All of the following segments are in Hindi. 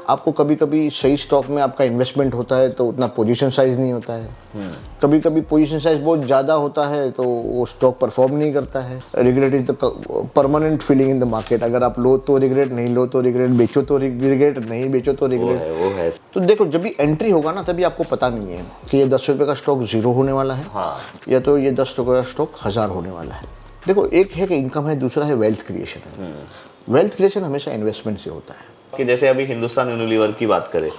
आपको कभी कभी सही स्टॉक में आपका इन्वेस्टमेंट होता है तो उतना पोजीशन साइज नहीं होता है, कभी कभी पोजीशन साइज बहुत ज़्यादा होता है तो वो स्टॉक परफॉर्म नहीं करता है। Regret is the permanent feeling in the market. अगर आप लो तो रिग्रेट, नहीं लो तो रिग्रेट, बेचो तो रिग्रेट, नहीं बेचो तो रिग्रेट। वो है। तो देखो, जब भी एंट्री होगा ना तभी आपको पता नहीं है कि ये 10 रुपये का स्टॉक 0 होने वाला है, हाँ। या तो ये 10 रुपये का स्टॉक 1000 होने वाला है। देखो, एक है कि इनकम है, दूसरा है वेल्थ क्रिएशन है। वेल्थ क्रिएशन हमेशा इन्वेस्टमेंट से होता है। कि जैसे अभी हिंदुस्तान यूनिलीवर की बात करें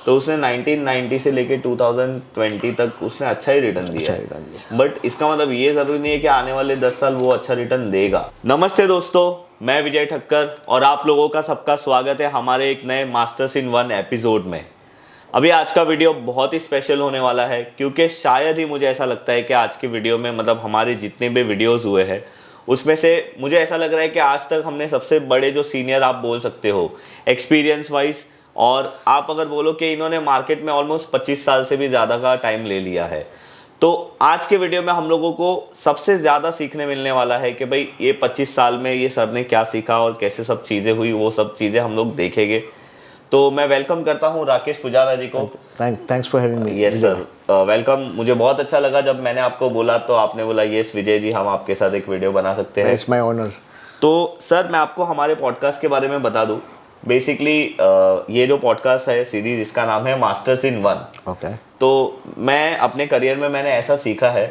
तो उसने 1990 से लेके 2020 तक उसने अच्छा ही रिटर्न दिया है, बट इसका मतलब ये जरूरी नहीं है कि आने वाले 10 साल वो अच्छा रिटर्न देगा। नमस्ते दोस्तों, मैं विजय ठक्कर और आप लोगों का सबका स्वागत है हमारे एक नए मास्टर्स इन वन एपिसोड में। अभी आज का वीडियो बहुत ही स्पेशल होने वाला है क्योंकि शायद ही मुझे ऐसा लगता है कि आज के वीडियो में मतलब हमारे जितने भी वीडियोस हुए हैं उसमें से मुझे ऐसा लग रहा है कि आज तक हमने सबसे बड़े जो सीनियर आप बोल सकते हो एक्सपीरियंस वाइज, और आप अगर बोलो कि इन्होंने मार्केट में ऑलमोस्ट 25 साल से भी ज़्यादा का टाइम ले लिया है, तो आज के वीडियो में हम लोगों को सबसे ज़्यादा सीखने मिलने वाला है कि भाई ये 25 साल में ये सर ने क्या सीखा और कैसे सब चीज़ें हुई, वो सब चीज़ें हम लोग देखेंगे। तो मैं वेलकम करता हूँ राकेश पुजारा जी को। Thanks for having me. Yes sir, welcome. मुझे बहुत अच्छा लगा जब मैंने आपको बोला तो आपने बोला यस विजय जी, हम आपके साथ एक वीडियो बना सकते हैं। It's my honour. तो सर, मैं आपको हमारे पॉडकास्ट के बारे में बता दूं। बेसिकली ये जो पॉडकास्ट है सीरीज, इसका नाम है मास्टर्स इन वन। ओके। तो मैं अपने करियर में मैंने ऐसा सीखा है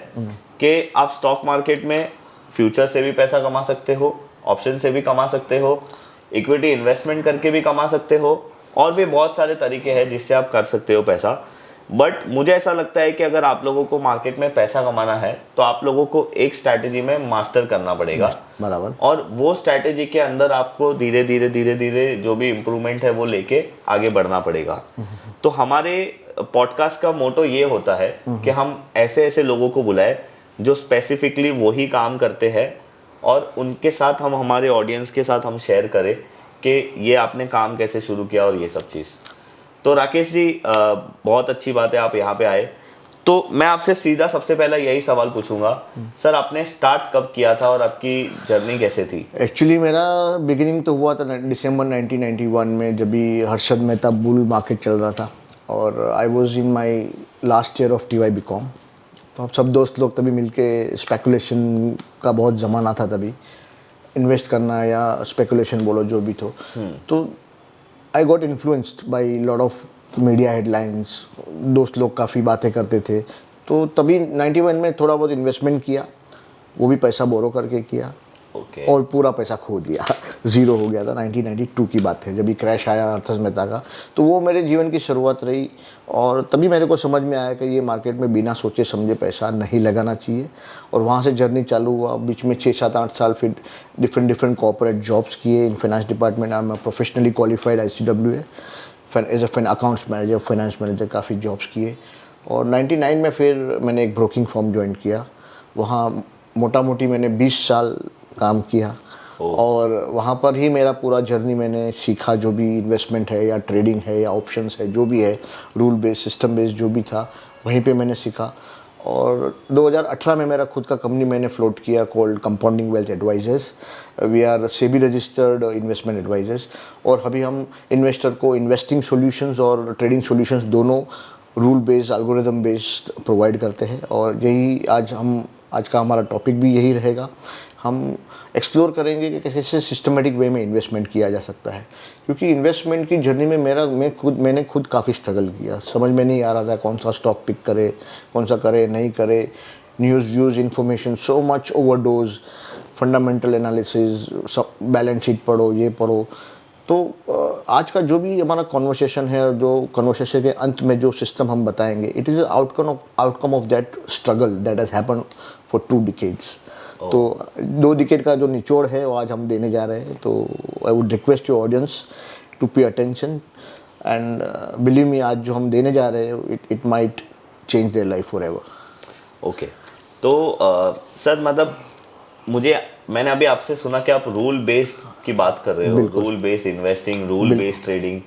कि आप स्टॉक मार्केट में फ्यूचर से भी पैसा कमा सकते हो, ऑप्शन से भी कमा सकते हो, इक्विटी इन्वेस्टमेंट करके भी कमा सकते हो, और भी बहुत सारे तरीके हैं जिससे आप कर सकते हो पैसा। बट मुझे ऐसा लगता है कि अगर आप लोगों को मार्केट में पैसा कमाना है तो आप लोगों को एक स्ट्रैटेजी में मास्टर करना पड़ेगा। बराबर। और वो स्ट्रैटेजी के अंदर आपको धीरे धीरे जो भी इम्प्रूवमेंट है वो लेके आगे बढ़ना पड़ेगा। तो हमारे पॉडकास्ट का मोटो ये होता है कि हम ऐसे ऐसे लोगों को बुलाए जो स्पेसिफिकली वही काम करते हैं, और उनके साथ हम हमारे ऑडियंस के साथ हम शेयर करें कि ये आपने काम कैसे शुरू किया और ये सब चीज़। तो राकेश जी, बहुत अच्छी बात है आप यहाँ पे आए। तो मैं आपसे सीधा सबसे पहला यही सवाल पूछूंगा, सर आपने स्टार्ट कब किया था और आपकी जर्नी कैसे थी? एक्चुअली मेरा बिगिनिंग तो हुआ था दिसंबर 1991 में, जब भी हर्षद मेहता बुल मार्केट चल रहा था और I was in my last year of TY BCom। तो हम सब दोस्त लोग तभी मिलके स्पेकुलेशन का बहुत ज़माना था, तभी इन्वेस्ट करना या स्पेकुलेशन बोलो जो भी तो I got influenced by lot of media headlines. दोस्त लोग काफ़ी बातें करते थे, तो तभी 91 में थोड़ा बहुत इन्वेस्टमेंट किया, वो भी पैसा बोरो करके किया। और पूरा पैसा खो दिया, 0 हो गया था। 1992 की बात है, जब भी क्रैश आया हर्षद मेहता का। तो वो मेरे जीवन की शुरुआत रही, और तभी मेरे को समझ में आया कि ये मार्केट में बिना सोचे समझे पैसा नहीं लगाना चाहिए। और वहाँ से जर्नी चालू हुआ। बीच में 6, 7, 8 साल फिर डिफरेंट कॉर्पोरेट जॉब्स किए in finance department. I am professionally qualified ICWA as a accounts manager, finance manager, काफ़ी जॉब्स किए। और 99 में फिर मैंने एक ब्रोकिंग फर्म ज्वाइन किया। वहाँ मोटा मोटी मैंने 20 साल काम किया, और वहाँ पर ही मेरा पूरा जर्नी मैंने सीखा। जो भी इन्वेस्टमेंट है या ट्रेडिंग है या ऑप्शंस है, जो भी है, रूल बेस्ड, सिस्टम बेस्ड जो भी था, वहीं पे मैंने सीखा। और 2018 में मेरा खुद का कंपनी मैंने फ्लोट किया, called compounding wealth advisors. We are SEBI registered investment advisors. और अभी हम इन्वेस्टर को इन्वेस्टिंग सॉल्यूशंस और ट्रेडिंग सॉल्यूशंस दोनों rule based, algorithm based provide करते हैं। और यही आज का हमारा टॉपिक भी यही रहेगा। हम एक्सप्लोर करेंगे कि कैसे सिस्टमेटिक वे में इन्वेस्टमेंट किया जा सकता है, क्योंकि इन्वेस्टमेंट की जर्नी में मैंने खुद काफ़ी स्ट्रगल किया। समझ में नहीं आ रहा था कौन सा स्टॉक पिक करे, कौन सा करे नहीं करे। News views information so much overdose, fundamental analysis, balance sheet पढ़ो, ये पढ़ो। तो आज का जो भी हमारा कॉन्वर्सेशन है, जो कॉन्वर्सेशन के अंत में जो सिस्टम हम बताएंगे, it is outcome of that struggle that has happen for 2 decades। तो 2 decade का जो निचोड़ है वो आज हम देने जा रहे हैं। तो I would request your audience to pay attention and believe me, आज जो हम देने जा रहे हैं it might change their life forever. Okay. तो सर मतलब मैंने अभी आपसे सुना कि आप रूल बेस्ड की बात कर रहे हो, rule based investing, rule based trading.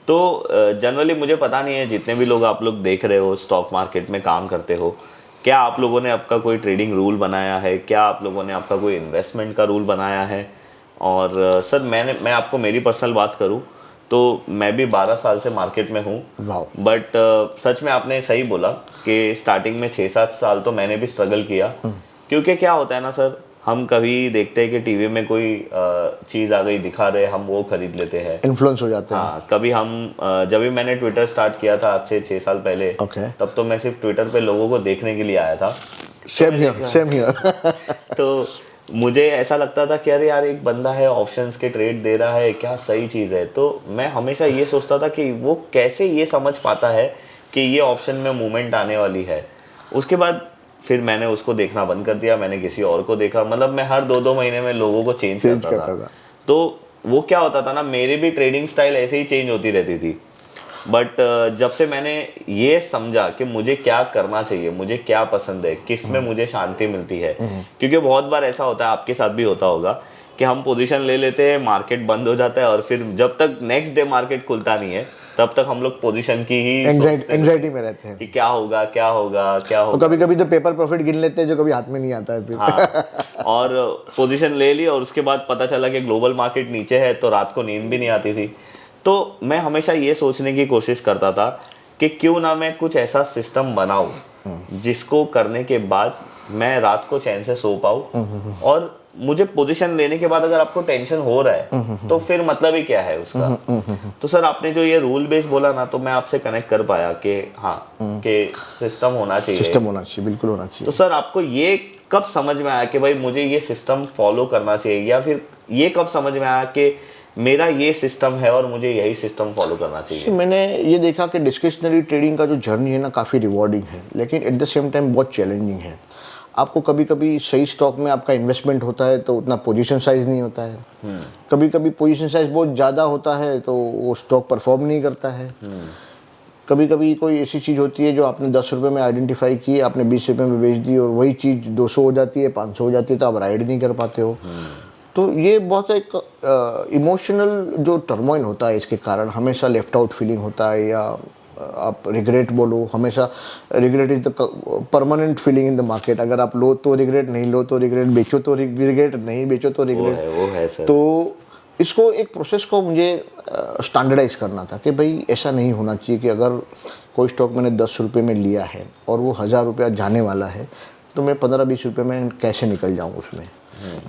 तो जनरली मुझे पता नहीं है, जितने भी लोग आप लोग देख रहे हो स्टॉक मार्केट में काम करते हो, क्या आप लोगों ने आपका कोई ट्रेडिंग रूल बनाया है, क्या आप लोगों ने आपका कोई इन्वेस्टमेंट का रूल बनाया है? और सर मैं आपको मेरी पर्सनल बात करूं तो मैं भी 12 साल से मार्केट में हूँ। वाह। बट सच में आपने सही बोला कि स्टार्टिंग में 6-7 साल तो मैंने भी स्ट्रगल किया, क्योंकि क्या होता है ना सर, हम कभी देखते हैं कि टीवी में कोई चीज़ आ गई दिखा रहे, हम वो खरीद लेते हैं, इन्फ्लुएंस हो जाते हैं। हाँ। कभी हम जब भी मैंने ट्विटर स्टार्ट किया था आज से 6 साल पहले, Okay. तब तो मैं सिर्फ ट्विटर पे लोगों को देखने के लिए आया था। सेम हियर तो मुझे ऐसा लगता था कि अरे यार, एक बंदा है ऑप्शंस के ट्रेड दे रहा है, क्या सही चीज़ है। तो मैं हमेशा ये सोचता था कि वो कैसे ये समझ पाता है कि ये ऑप्शन में मूवमेंट आने वाली है। उसके बाद फिर मैंने उसको देखना बंद कर दिया, मैंने किसी और को देखा। मतलब मैं हर 2-2 महीने में लोगों को चेंज करता था। तो वो क्या होता था ना, मेरी भी ट्रेडिंग स्टाइल ऐसे ही चेंज होती रहती थी। बट जब से मैंने ये समझा कि मुझे क्या करना चाहिए, मुझे क्या पसंद है, किस में मुझे शांति मिलती है, क्योंकि बहुत बार ऐसा होता है, आपके साथ भी होता होगा, कि हम पोजीशन ले लेते हैं, मार्केट बंद हो जाता है, और फिर जब तक नेक्स्ट डे मार्केट खुलता नहीं है तब तक हम लोग पोजीशन की ही एंजाइटी में रहते हैं कि क्या होगा क्या होगा क्या होगा। तो कभी कभी तो पेपर प्रॉफिट गिन लेते हैं जो कभी हाथ में नहीं आता है फिर। हाँ, और पोजीशन ले ली और उसके बाद पता चला कि ग्लोबल मार्केट नीचे है, तो रात को नींद भी नहीं आती थी। तो मैं हमेशा ये सोचने की कोशिश करता था कि क्यों ना मैं कुछ ऐसा सिस्टम बनाऊं जिसको करने के बाद मैं रात को चैन से सो पाऊं। और मुझे पोजीशन लेने के बाद अगर आपको टेंशन हो रहा है तो फिर मतलब ही क्या है उसका। तो सर, आपने जो ये रूल बेस बोला ना, तो मैं आपसे कनेक्ट कर पाया कि हाँ, कि सिस्टम होना चाहिए। सिस्टम होना चाहिए, बिल्कुल होना चाहिए। तो सर, आपको ये कब समझ में आया कि भाई मुझे ये सिस्टम फॉलो करना चाहिए, या फिर ये कब समझ में आया कि मेरा ये सिस्टम है और मुझे यही सिस्टम फॉलो करना चाहिए? मैंने ये देखा कि डिस्क्रिशनरी ट्रेडिंग का जो जर्नी है ना, काफ़ी रिवॉर्डिंग है, लेकिन एट द सेम टाइम बहुत चैलेंजिंग है। आपको कभी कभी सही स्टॉक में आपका इन्वेस्टमेंट होता है तो उतना पोजीशन साइज नहीं होता है। कभी कभी पोजीशन साइज बहुत ज़्यादा होता है तो वो स्टॉक परफॉर्म नहीं करता है। कभी कभी कोई ऐसी चीज़ होती है जो आपने 10 रुपये में आइडेंटिफाई की, आपने 20 रुपये में बेच दी, और वही चीज़ 200 हो जाती है, 500 हो जाती है, तो आप राइड नहीं कर पाते हो। तो ये बहुत एक इमोशनल जो टर्मोइन होता है, इसके कारण हमेशा लेफ्ट आउट फीलिंग होता है, या आप रिग्रेट बोलो, हमेशा regret is the permanent feeling in the market. अगर आप लो तो रिग्रेट, नहीं लो तो रिग्रेट, बेचो तो रिग्रेट, नहीं बेचो तो रिग्रेट। वो है सर। तो इसको एक प्रोसेस को मुझे स्टैंडर्डाइज करना था कि भाई ऐसा नहीं होना चाहिए कि अगर कोई स्टॉक मैंने 10 रुपये में लिया है और वो 1000 रुपया जाने वाला है, तो मैं 15-20 रुपये में कैसे निकल जाऊँ उसमें।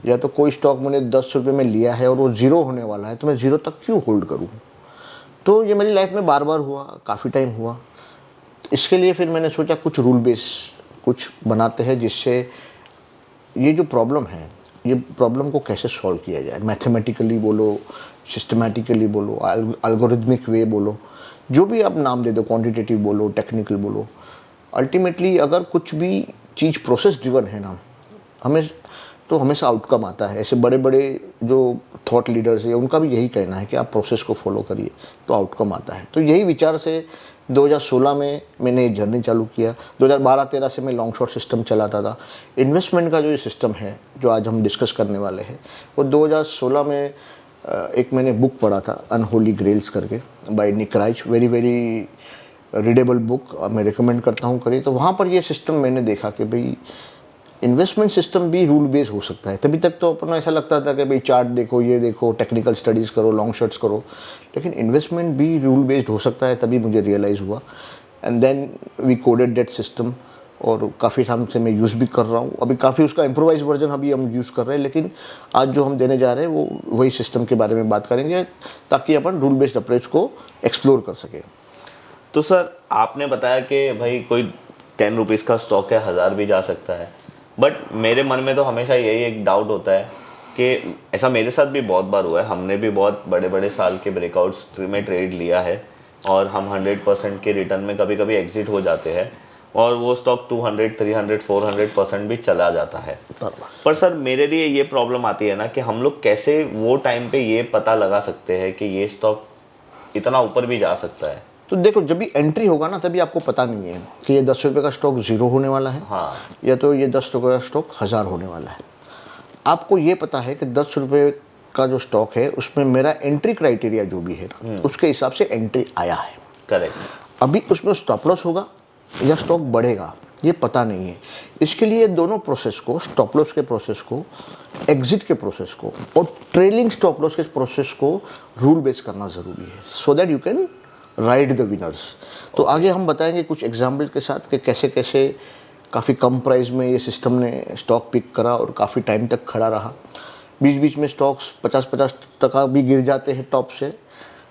या तो कोई स्टॉक मैंने 10 रुपये में लिया है और वो ज़ीरो होने वाला है, तो मैं ज़ीरो तक क्यों होल्ड करूँ। तो ये मेरी लाइफ में बार बार हुआ, काफ़ी टाइम हुआ। इसके लिए फिर मैंने सोचा कुछ रूल बेस कुछ बनाते हैं, जिससे ये जो प्रॉब्लम है, ये प्रॉब्लम को कैसे सॉल्व किया जाए। मैथमेटिकली बोलो, सिस्टमेटिकली बोलो, एल्गोरिथमिक वे बोलो, जो भी आप नाम दे दो, क्वांटिटेटिव बोलो, टेक्निकल बोलो। अल्टीमेटली अगर कुछ भी चीज़ प्रोसेस ड्रिवन है ना, हमें तो हमेशा आउटकम आता है। ऐसे बड़े बड़े जो थॉट लीडर्स हैं, उनका भी यही कहना है कि आप प्रोसेस को फॉलो करिए तो आउटकम आता है। तो यही विचार से 2016 में मैंने ये जर्नी चालू किया। 2012-13 से मैं लॉन्ग शॉर्ट सिस्टम चलाता था। इन्वेस्टमेंट का जो ये सिस्टम है जो आज हम डिस्कस करने वाले हैं, वो 2016 में एक मैंने बुक पढ़ा था, अनहोली ग्रेल्स करके, by Nick rice. Very very readable book, मैं रिकमेंड करता हूँ, करिए। तो वहाँ पर ये सिस्टम मैंने देखा कि भाई इन्वेस्टमेंट सिस्टम भी रूल बेस हो सकता है। तभी तक तो अपना ऐसा लगता था कि भाई चार्ट देखो, ये देखो, टेक्निकल स्टडीज़ करो, लॉन्ग शॉट्स करो, लेकिन इन्वेस्टमेंट भी रूल बेस्ड हो सकता है। तभी मुझे रियलाइज़ हुआ, and then we coded that system, और काफ़ी टाइम से मैं यूज़ भी कर रहा हूँ। अभी काफ़ी उसका इम्प्रोवाइज वर्जन अभी हम यूज़ कर रहे हैं, लेकिन आज जो हम देने जा रहे हैं वो वही सिस्टम के बारे में बात करेंगे, ताकि अपन रूल बेस्ड अप्रोच को एक्सप्लोर कर सकें। तो सर, आपने बताया कि भाई कोई 10 रुपीज़ का स्टॉक है, 1000 भी जा सकता है। बट मेरे मन में तो हमेशा यही एक डाउट होता है कि ऐसा मेरे साथ भी बहुत बार हुआ है। हमने भी बहुत बड़े बड़े साल के ब्रेकआउट्स में ट्रेड लिया है, और हम 100% के रिटर्न में कभी कभी एग्जिट हो जाते हैं, और वो स्टॉक 200, 300, 400% भी चला जाता है। पर सर, मेरे लिए ये प्रॉब्लम आती है ना कि हम लोग कैसे वो टाइम पे ये पता लगा सकते हैं कि ये स्टॉक इतना ऊपर भी जा सकता है। तो देखो, जब भी एंट्री होगा ना, तभी आपको पता नहीं है कि ये 10 रुपये का स्टॉक 0 होने वाला है, हाँ, या तो ये 10 रुपये का स्टॉक 1000 होने वाला है। आपको ये पता है कि 10 रुपये का जो स्टॉक है उसमें मेरा एंट्री क्राइटेरिया जो भी है ना, उसके हिसाब से एंट्री आया है। करेक्ट। अभी उसमें स्टॉप लॉस होगा या स्टॉक बढ़ेगा, ये पता नहीं है। इसके लिए दोनों प्रोसेस को, स्टॉप लॉस के प्रोसेस को एग्जिट के प्रोसेस को और ट्रेलिंग स्टॉप लॉस के प्रोसेस को रूल बेस करना ज़रूरी है, so that you can ride the winners. तो आगे हम बताएंगे कुछ एग्जाम्पल के साथ कि कैसे कैसे काफ़ी कम प्राइस में ये सिस्टम ने स्टॉक पिक करा और काफ़ी टाइम तक खड़ा रहा। बीच बीच में स्टॉक्स 50-50% भी गिर जाते हैं टॉप से,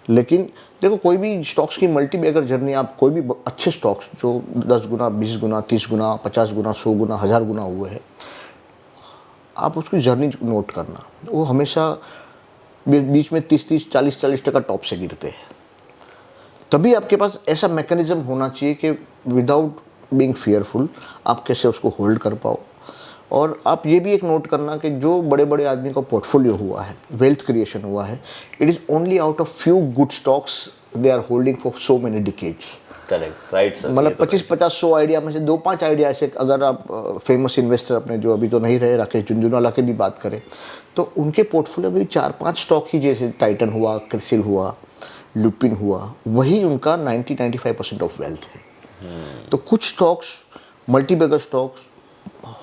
लेकिन देखो कोई भी स्टॉक्स की मल्टी बैगर जर्नी, आप कोई भी अच्छे स्टॉक्स जो 10 गुना, 20 गुना, 30 गुना, 50 गुना, 100 गुना, 1000 गुना हुए हैं, आप उसकी जर्नी नोट करना, वो हमेशा बीच में 30-30, 40-40% टॉप से गिरते हैं। तभी आपके पास ऐसा मैकेनिज्म होना चाहिए कि विदाउट बीइंग फियरफुल आप कैसे उसको होल्ड कर पाओ। और आप ये भी एक नोट करना कि जो बड़े बड़े आदमी का पोर्टफोलियो हुआ है, वेल्थ क्रिएशन हुआ है, it is only out of few good stocks they are holding for so many decades. Correct, right sir. मतलब 25-50-100 आइडिया में से 2-5 आइडिया ऐसे, अगर आप फेमस इन्वेस्टर अपने जो अभी तो नहीं रहे, राकेश झुनझुनवाला की भी बात करें तो उनके पोर्टफोलियो में 4-5 स्टॉक ही, जैसे टाइटन हुआ, क्रिसिल हुआ, लुपिन हुआ, वही उनका 90-95% ऑफ वेल्थ है। तो कुछ stocks, multi bagger stocks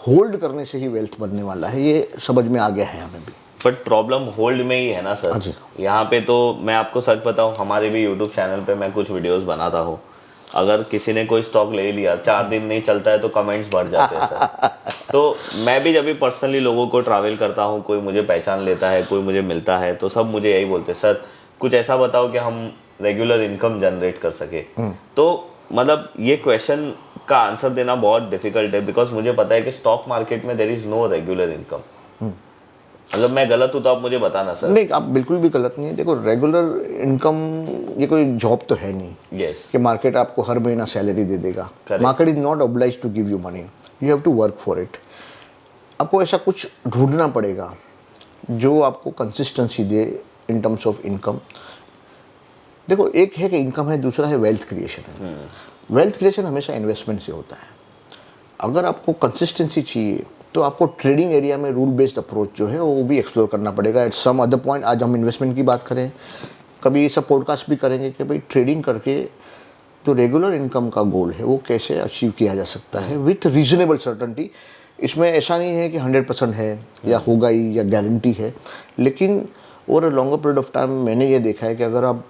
hold करने से ही वेल्थ बनने वाला है, ये समझ में आ गया है हमें भी। बट प्रॉब्लम होल्ड में ही है ना सर। यहाँ पे तो मैं आपको सच बताऊँ, हमारे भी यूट्यूब चैनल पे मैं कुछ वीडियोस बनाता हूँ, अगर किसी ने कोई स्टॉक ले लिया, 4 दिन नहीं चलता है तो कमेंट्स बढ़ जाते हैं सर। तो मैं भी जब भी पर्सनली लोगों को ट्रैवल करता हूँ, कोई मुझे पहचान लेता है, कोई मुझे मिलता है, तो सब मुझे यही बोलते हैं, सर कुछ ऐसा बताओ कि हम रेगुलर इनकम जनरेट कर सके। तो मतलब ये क्वेश्चन का आंसर देना बहुत डिफिकल्ट है, बिकॉज मुझे पता है कि स्टॉक मार्केट में there is no regular income. अगर मैं गलत हूँ तो आप मुझे बताना सर। नहीं, आप बिल्कुल भी गलत नहीं है। देखो, रेगुलर इनकम ये कोई जॉब तो है नहीं। यस। कि मार्केट आपको हर महीना सैलरी दे देगा। Market is not obliged to give you money, you have to work for it. आपको ऐसा कुछ ढूंढना पड़ेगा जो आपको कंसिस्टेंसी दे इन टर्म्स ऑफ इनकम। देखो, एक है कि इनकम है, दूसरा है वेल्थ क्रिएशन है। वेल्थ क्रिएशन हमेशा इन्वेस्टमेंट से होता है। अगर आपको कंसिस्टेंसी चाहिए तो आपको ट्रेडिंग एरिया में रूल बेस्ड अप्रोच जो है वो भी एक्सप्लोर करना पड़ेगा। एट सम अदर पॉइंट, आज हम इन्वेस्टमेंट की बात करें, कभी ये सब पॉडकास्ट भी करेंगे कि भाई ट्रेडिंग करके जो रेगुलर इनकम का गोल है वो कैसे अचीव किया जा सकता है विथ रीजनेबल सर्टेनिटी। इसमें ऐसा नहीं है कि 100% है या होगा ही या गारंटी है, लेकिन over a longer period of time मैंने ये देखा है कि अगर आप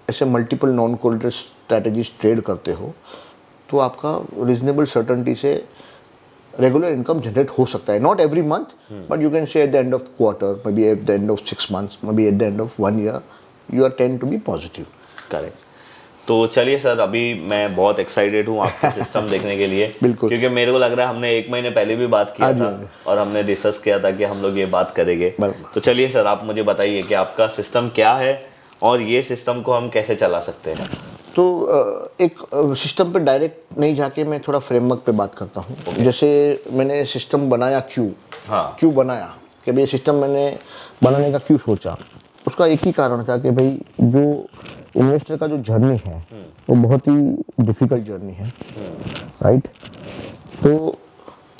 ऐसे multiple non correlated strategies trade करते हो तो आपका रीजनेबल सर्टेनिटी से रेगुलर इनकम जनरेट हो सकता है। Not every month, but you can say at the end of quarter, maybe at the end of 6 months, maybe at the end of 1 year, you are tend to be positive. Correct. तो चलिए सर, अभी मैं बहुत एक्साइटेड हूँ आपका सिस्टम देखने के लिए। बिल्कुल। क्योंकि मेरे को लग रहा है हमने 1 महीने पहले भी बात किया था और हमने डिस्कस किया था कि हम लोग ये बात करेंगे। तो चलिए सर, आप मुझे बताइए कि आपका सिस्टम क्या है और ये सिस्टम को हम कैसे चला सकते हैं। तो एक सिस्टम पे डायरेक्ट नहीं जाके मैं थोड़ा फ्रेमवर्क पे बात करता हूँ। जैसे मैंने सिस्टम बनाया क्यों बनाया, कि भाई सिस्टम मैंने बनाने का क्यों सोचा, उसका एक ही कारण था कि भाई जो इन्वेस्टर का जो जर्नी है वो बहुत ही डिफिकल्ट जर्नी है, राइट। तो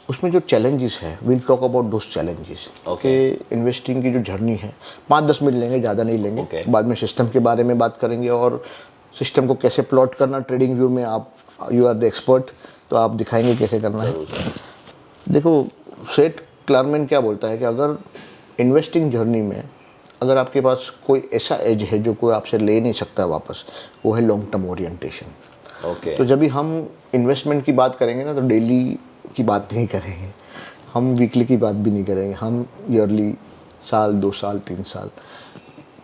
उसमें जो चैलेंजेस है, will talk about those challenges. Okay, investing की जो जर्नी है, 5-10 मिनट लेंगे, ज़्यादा नहीं लेंगे। बाद में सिस्टम के बारे में बात करेंगे और सिस्टम को कैसे प्लॉट करना ट्रेडिंग व्यू में, आप यू आर द एक्सपर्ट, तो आप दिखाएंगे कैसे करना है। देखो, सेठ क्लारमैन क्या बोलता है कि अगर इन्वेस्टिंग जर्नी में अगर आपके पास कोई ऐसा एज है जो कोई आपसे ले नहीं सकता वापस, वो है लॉन्ग टर्म ओरिएंटेशन। ओके। तो जब भी हम इन्वेस्टमेंट की बात करेंगे ना, तो डेली की बात नहीं करेंगे, हम वीकली की बात भी नहीं करेंगे, हम ईयरली, साल, 2 साल, 3 साल।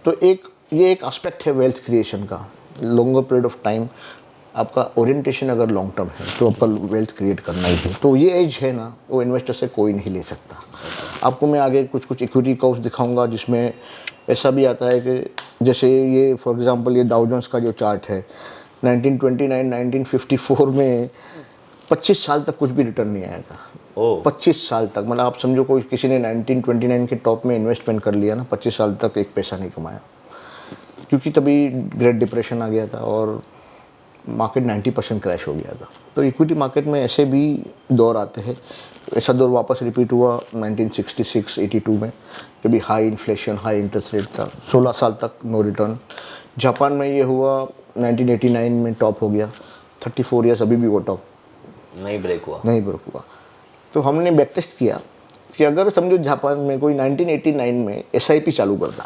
तो ये एक एस्पेक्ट है वेल्थ क्रिएशन का। लॉन्गर पीरियड ऑफ टाइम आपका ओरिएंटेशन अगर लॉन्ग टर्म है तो आपका वेल्थ क्रिएट करना ही है। तो ये एज है ना, वो इन्वेस्टर से कोई नहीं ले सकता। आपको मैं आगे कुछ इक्विटी कर्व्स दिखाऊंगा जिसमें ऐसा भी आता है कि जैसे ये फॉर एग्जांपल ये डाउ जोन्स का जो चार्ट है, 1929-1954 में 25 साल तक कुछ भी रिटर्न नहीं आया था। 25 साल तक, मतलब आप समझो कोई किसी ने 1929 के टॉप में इन्वेस्टमेंट कर लिया ना, 25 साल तक एक पैसा नहीं कमाया, क्योंकि तभी ग्रेट डिप्रेशन आ गया था और मार्केट 90% क्रैश हो गया था। तो इक्विटी मार्केट में ऐसे भी दौर आते हैं। ऐसा दौर वापस रिपीट हुआ 1966-82 में, जब भी high inflation, high interest rate था, 16 साल तक नो रिटर्न। जापान में ये हुआ 1989 में, टॉप हो गया, 34 ईयर्स अभी भी वो टॉप नहीं ब्रेक हुआ। तो हमने बैक टेस्ट किया कि अगर समझो जापान में कोई 1989 में SIP चालू करता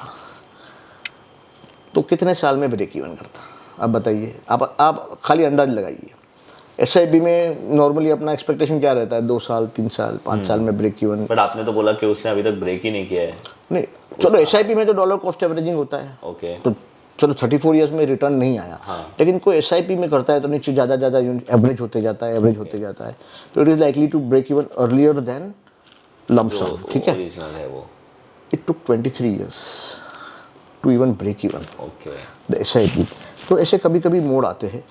तो कितने साल में ब्रेक इवन करता? आप बताइए, आप खाली अंदाज लगाइए। SIP में नॉर्मली अपना एक्सपेक्टेशन क्या रहता है, 2 साल 3 साल 5 साल में ब्रेक इवन। बट आपने तो बोला कि उसने अभी तक ब्रेक ही नहीं किया है। नहीं चलो, SIP में तो डॉलर कॉस्ट एवरेजिंग होता है, ओके तो चलो 34 ईयर्स में रिटर्न नहीं आया। लेकिन कोई SIP में करता है तो नीचे ज़्यादा एवरेज होते जाता है, एवरेज होते जाता है, तो it is likely to break even earlier than lump sum. ठीक है, ओरिजिनल है वो। It took 23 years to even break even okay the SIP। तो ऐसे कभी कभी मोड़ आते हैं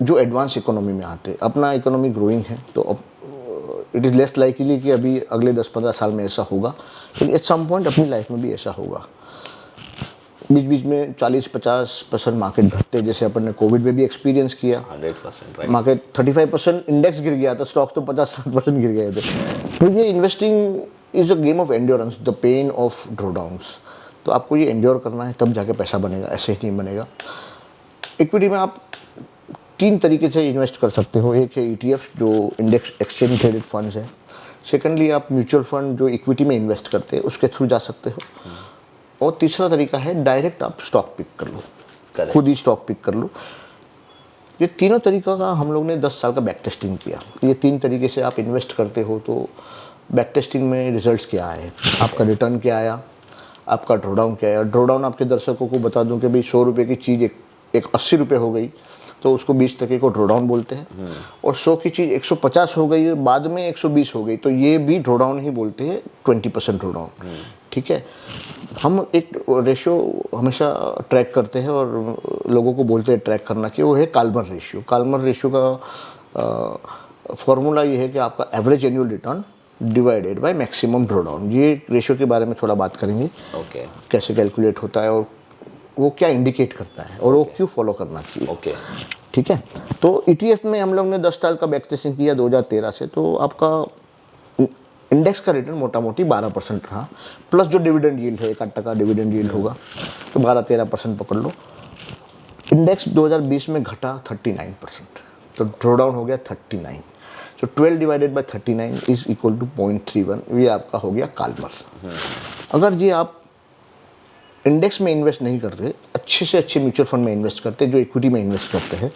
जो एडवांस इकोनॉमी में आते हैं। अपना इकोनॉमी ग्रोइंग है तो इट इज़ लेस लाइकली कि अभी अगले 10-15 साल में ऐसा होगा, लेकिन एट सम पॉइंट अपनी लाइफ में भी ऐसा होगा। बीच बीच में 40-50% मार्केट घटते, जैसे अपन ने कोविड में भी एक्सपीरियंस किया। 100% राइट। मार्केट 35% इंडेक्स गिर गया था, स्टॉक्स तो 50-60% गिर गए थे। तो ये investing is a game of endurance, the pain of drawdowns. तो आपको ये एंड्योर करना है, तब जाके पैसा बनेगा, ऐसे ही नहीं बनेगा। इक्विटी में आप 3 तरीके से इन्वेस्ट कर सकते हो। एक है ETF जो इंडेक्स एक्सचेंज ट्रेडेड फंड्स है। सेकेंडली आप म्यूचुअल फंड जो इक्विटी में इन्वेस्ट करते हैं उसके थ्रू जा सकते हो। और तीसरा तरीका है डायरेक्ट आप स्टॉक पिक कर लो, Correct. खुद ही स्टॉक पिक कर लो। ये तीनों तरीका का हम लोग ने 10 साल का बैक टेस्टिंग किया। ये 3 तरीके से आप इन्वेस्ट करते हो तो बैक टेस्टिंग में रिजल्ट्स क्या आए, आपका रिटर्न क्या आया, आपका ड्रॉडाउन क्या आया। ड्रॉडाउन आपके दर्शकों को बता दूं कि भाई 100 रुपये की चीज़ एक 80 रुपये हो गई तो उसको 20% को ड्रॉडाउन बोलते हैं। और 100 की चीज़ 150 हो गई, बाद में 120 हो गई, तो ये भी ड्रॉडाउन ही बोलते हैं, 20% ड्रॉडाउन। ठीक है, हम एक रेशियो हमेशा ट्रैक करते हैं और लोगों को बोलते हैं ट्रैक करना चाहिए, वो है काल्मर रेशियो। काल्मर रेशियो का फॉर्मूला ये है कि आपका average annual return divided by maximum drawdown. ये रेशियो के बारे में थोड़ा बात करेंगे, ओके कैसे कैलकुलेट होता है और वो क्या इंडिकेट करता है और वो क्यों फॉलो करना चाहिए। ओके ठीक है, तो ETF में हम लोग ने 10 साल का बैक टेस्टिंग किया 2013 से, तो आपका इंडेक्स का रिटर्न मोटा मोटी 12% रहा, प्लस जो डिविडेंड यील्ड है 1-8% डिविडेंड यील्ड होगा, तो 12-13% पकड़ लो। इंडेक्स 2020 में घटा 39%, तो ड्रॉडाउन हो गया 39। So 12 divided by 39 is equal to 0.31। ये आपका हो गया काल्मर। अगर ये आप इंडेक्स में इन्वेस्ट नहीं करते, अच्छे से अच्छे म्यूचुअल फंड में इन्वेस्ट करते, जो इक्विटी में इन्वेस्ट करते हैं,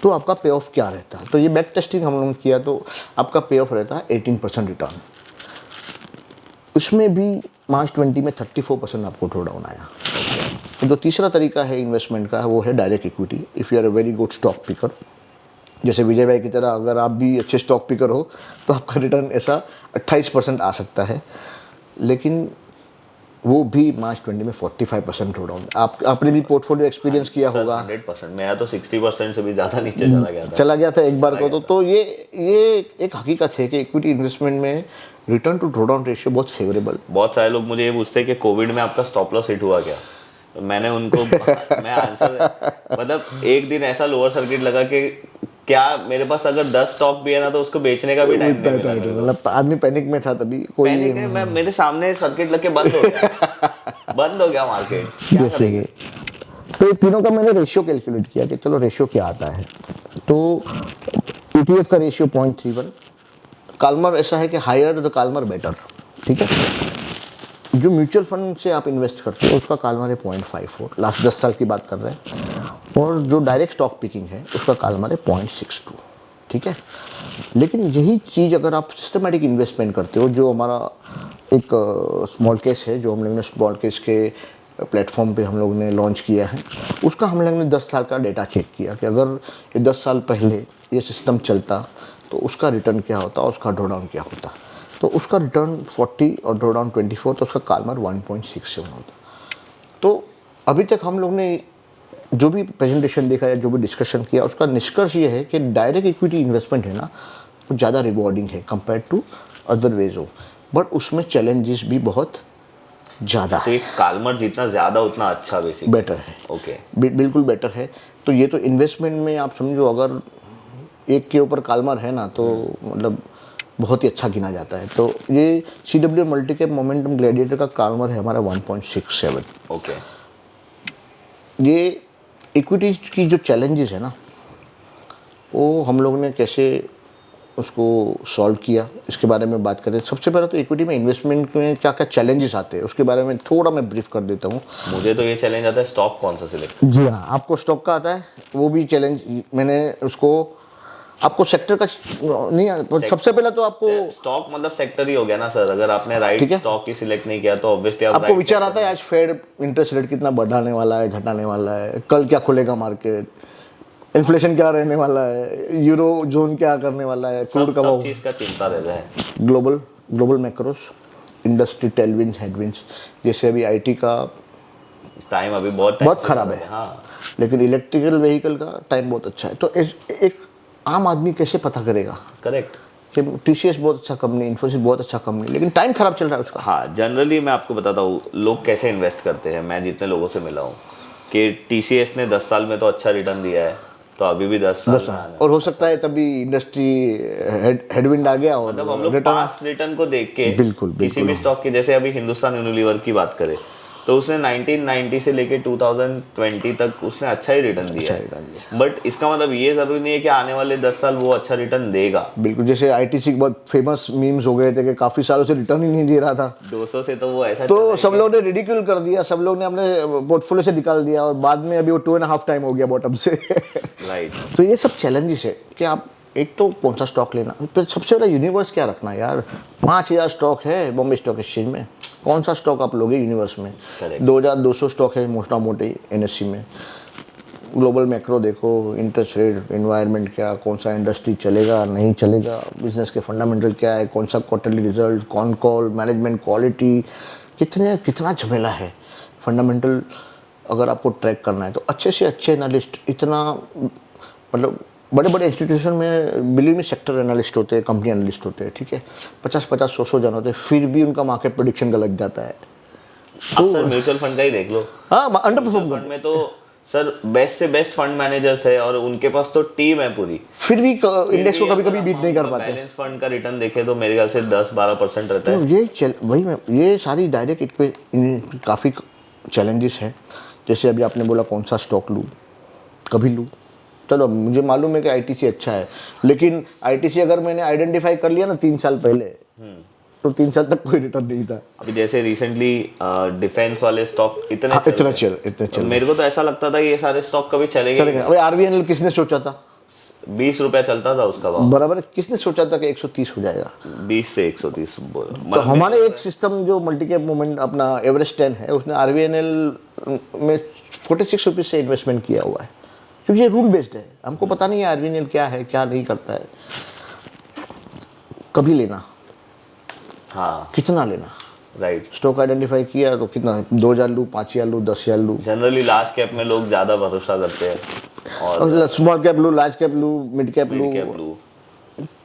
तो आपका पे ऑफ क्या रहता है। तो ये बैक टेस्टिंग हम लोगों ने किया, तो आपका पे ऑफ रहता है 18% रिटर्न। उसमें भी मार्च 20 में 34% आपको ड्रॉ डाउन आया। तो जो तीसरा तरीका है इन्वेस्टमेंट का, वो है direct equity. If you are a very good stock picker, जैसे विजय भाई की तरह अगर आप भी अच्छे स्टॉक पिकर हो तो आपका रिटर्न ऐसा 28% आ सकता है। लेकिन वो भी मार्च 20 में 45% ड्रॉ डाउन। आपने भी पोर्टफोलियो एक्सपीरियंस किया होगा। 100%। मेरा तो 60% से भी ज़्यादा नीचे चला गया था एक बार को। तो ये एक हकीकत है कि इक्विटी इन्वेस्टमेंट में return to drawdown ratio बहुत फेवरेबल। बहुत सारे लोग मुझे ये पूछते हैं कि कोविड में आपका स्टॉप लॉस हिट हुआ क्या, तो मैंने उनको मैं आंसर मतलब एक दिन ऐसा लोअर सर्किट लगा कि क्या मेरे पास अगर 10 स्टॉक भी है ना तो उसको बेचने का भी टाइम नहीं मिला मेरे को। मतलब आदमी पैनिक में था तभी। कोई पैनिक है, मैं मेरे सामने सर्किट लग के बंद हो गया मार्केट। क्या जैसे करेंगे? तो तीनों का मैंने रेशियो कैलकुलेट किया कि चलो रेशियो क्या आता है। तो ETF का रेशियो 0.31। काल्मर ऐसा है कि हायर द काल्मर बेटर। ठीक है, जो म्यूचुअल फंड से आप इन्वेस्ट करते हो उसका काल्मर है 0.54, लास्ट 10 साल की बात कर रहे हैं। और जो डायरेक्ट स्टॉक पिकिंग है उसका काल्मर है 0.62। ठीक है, लेकिन यही चीज़ अगर आप सिस्टमेटिक इन्वेस्टमेंट करते हो, जो हमारा एक स्मॉल केस है, जो हम लोग ने स्मॉल केस के प्लेटफॉर्म पे हम लोग ने लॉन्च किया है, उसका हम लोग ने 10 साल का डेटा चेक किया कि अगर ये 10 साल पहले ये सिस्टम चलता तो उसका रिटर्न क्या होता और उसका ड्रॉडाउन क्या होता। तो उसका रिटर्न 40 और ड्रॉडाउन 24, तो उसका काल्मर 1.67 होता। तो अभी तक हम लोग ने जो भी प्रेजेंटेशन देखा या जो भी डिस्कशन किया, उसका निष्कर्ष ये है कि डायरेक्ट इक्विटी इन्वेस्टमेंट है ना, वो ज़्यादा रिवॉर्डिंग है compare to other ways of, but उसमें चैलेंजेस भी बहुत ज़्यादा तो है। एक काल्मर जितना ज़्यादा उतना अच्छा बेसिक बेटर है। ओके बिल्कुल बेटर है। तो ये तो इन्वेस्टमेंट में आप समझो, अगर एक के ऊपर काल्मर है ना, तो मतलब बहुत ही अच्छा गिना जाता है। तो ये CWR मल्टीकैप मोमेंटम ग्लैडिएटर का काल्मर है हमारा 1.67। ओके ये इक्विटी की जो चैलेंजेस है ना, वो हम लोग ने कैसे उसको सॉल्व किया, इसके बारे में बात करें। सबसे पहले तो इक्विटी में इन्वेस्टमेंट में क्या क्या चैलेंजेस आते हैं उसके बारे में थोड़ा मैं ब्रीफ कर देता हूँ। मुझे तो ये चैलेंज आता है स्टॉक कौन सा सिलेक्ट। जी हाँ, आपको स्टॉक का आता है, वो भी चैलेंज मैंने उसको, आपको सेक्टर का नहीं, सबसे पहले तो आपको स्टॉक मतलब सेक्टर ही हो गया ना सर, अगर आपने राइट ठीक है। स्टॉक ही सिलेक्ट नहीं किया तो ऑब्वियसली आप आपको right विचार sector आता है आज फेड इंटरेस्ट रेट कितना बढ़ाने वाला है, घटाने वाला है, कल क्या खुलेगा मार्केट, इन्फ्लेशन क्या रहने वाला है, यूरो जोन क्या करने वाला है, क्रूड का सब भाव, चीज का चिंता रहता है। Global macros, industry tailwinds headwinds. जैसे अभी आईटी का टाइम अभी बहुत time बहुत से खराब चल है, रहा हाँ। लेकिन इलेक्ट्रिकल व्हीकल का टाइम बहुत अच्छा है। तो एक आम आदमी कैसे पता करेगा करेक्ट। कि टीसीएस बहुत अच्छा कंपनी, इन्फोसिस बहुत अच्छा कंपनी, लेकिन टाइम खराब चल रहा है उसका। हाँ जनरली मैं आपको बताता हूँ लोग कैसे इन्वेस्ट करते हैं। मैं जितने लोगों से मिला हूँ कि टीसीएस ने 10 साल में तो अच्छा रिटर्न दिया है, तो अभी भी 10 साल में आना। और हो सकता है तभी इंडस्ट्री हेडविंड आ गया और मतलब हम लोग रिटर्न। पास्ट रिटर्न को देख के बिल्कुल, किसी बिल्कुल। भी स्टॉक की, जैसे अभी हिंदुस्तान यूनिलीवर की बात करें तो उसने 1990 से लेके 2020 तक उसने अच्छा ही रिटर्न दिया अच्छा है। रिटर्न दिया, बट इसका मतलब ये जरूरी नहीं है कि आने वाले 10 साल वो अच्छा रिटर्न देगा। बिल्कुल। जैसे आईटीसी बहुत फेमस मीम्स हो गए थे कि काफी सालों से रिटर्न ही नहीं दे रहा था, 200 से तो वो ऐसा तो सब लोग ने रिडिक्यूल कर दिया, सब लोग ने अपने पोर्टफोलियो से निकाल दिया, और बाद में अभी वो 2.5 टाइम हो गया बॉटम से। राइट। तो ये सब चैलेंजेस है कि आप एक तो कौन सा स्टॉक लेना, फिर सबसे बड़ा यूनिवर्स क्या रखना है यार। 5,000 स्टॉक है बॉम्बे स्टॉक एक्सचेंज में, कौन सा स्टॉक आप लोगे यूनिवर्स में। Correct. 2,200 स्टॉक है मोटा मोटी एनएससी में। ग्लोबल मैक्रो देखो, इंटरेस्ट रेट एनवायरनमेंट क्या, कौन सा इंडस्ट्री चलेगा नहीं चलेगा, बिजनेस के फंडामेंटल क्या है, कौन सा क्वार्टरली रिजल्ट, कौन कॉल, मैनेजमेंट क्वालिटी, कितना झमेला है। फंडामेंटल अगर आपको ट्रैक करना है तो अच्छे से अच्छे एनालिस्ट, इतना मतलब बड़े बड़े इंस्टीट्यूशन में बिलीव में सेक्टर एनालिस्ट होते हैं, कंपनी एनालिस्ट होते हैं, ठीक है, 50-50 100 जन होते हैं, फिर भी उनका मार्केट प्रेडिक्शन गलत जाता है। आप सर म्यूचुअल फंड का ही देख लो। हाँ, अंडर परफॉर्म फंड में तो सर बेस्ट से बेस्ट फंड मैनेजर्स है और उनके पास तो टीम है पूरी, फिर भी इंडेक्स को कभी कभी बीट नहीं कर पाते। बैलेंस फंड का रिटर्न देखे तो मेरे ख्याल से 10-12% रहता है। तो वही मैं, ये सारी डायरेक्ट काफ़ी चैलेंजेस हैं। जैसे अभी आपने बोला कौन सा स्टॉक लूँ, कभी लूँ, चलो मुझे मालूम है कि आईटीसी अच्छा है, लेकिन आईटीसी अगर मैंने आइडेंटिफाई कर लिया ना 3 साल पहले, तो 3 साल तक कोई रिटर्न नहीं था। अभी जैसे रिसेंटली डिफेंस वाले स्टॉक इतने हाँ, इतना तो चल मेरे को तो ऐसा लगता था ये सारे स्टॉक कभी चलेंगे चलेगा। अभी आरबीएनएल किसने सोचा था, 20 रुपया चलता था उसका भाव, बराबर, किसने सोचा था कि 130 हो जाएगा। 20 से 130 तो हमारे एक सिस्टम जो मल्टी कैप मूवमेंट अपना एवरेस्ट 10 है, उसने आरबीएनएल में 46 रुपीज़ से इन्वेस्टमेंट किया हुआ है, क्योंकि ये रूल बेस्ड है। हमको पता नहीं है आरबीएनएल क्या है क्या नहीं करता है। कभी लेना, हाँ कितना लेना, राइट। स्टॉक आइडेंटिफाई किया तो कितना, 2,000 लूँ, 5,000 लूँ, 10,000 लूँ, जनरली लार्ज कैप में लोग ज्यादा भरोसा करते हैं और स्मॉल कैप लूँ, लार्ज कैप लूँ, मिड कैप मिड लूँ। कैप लू।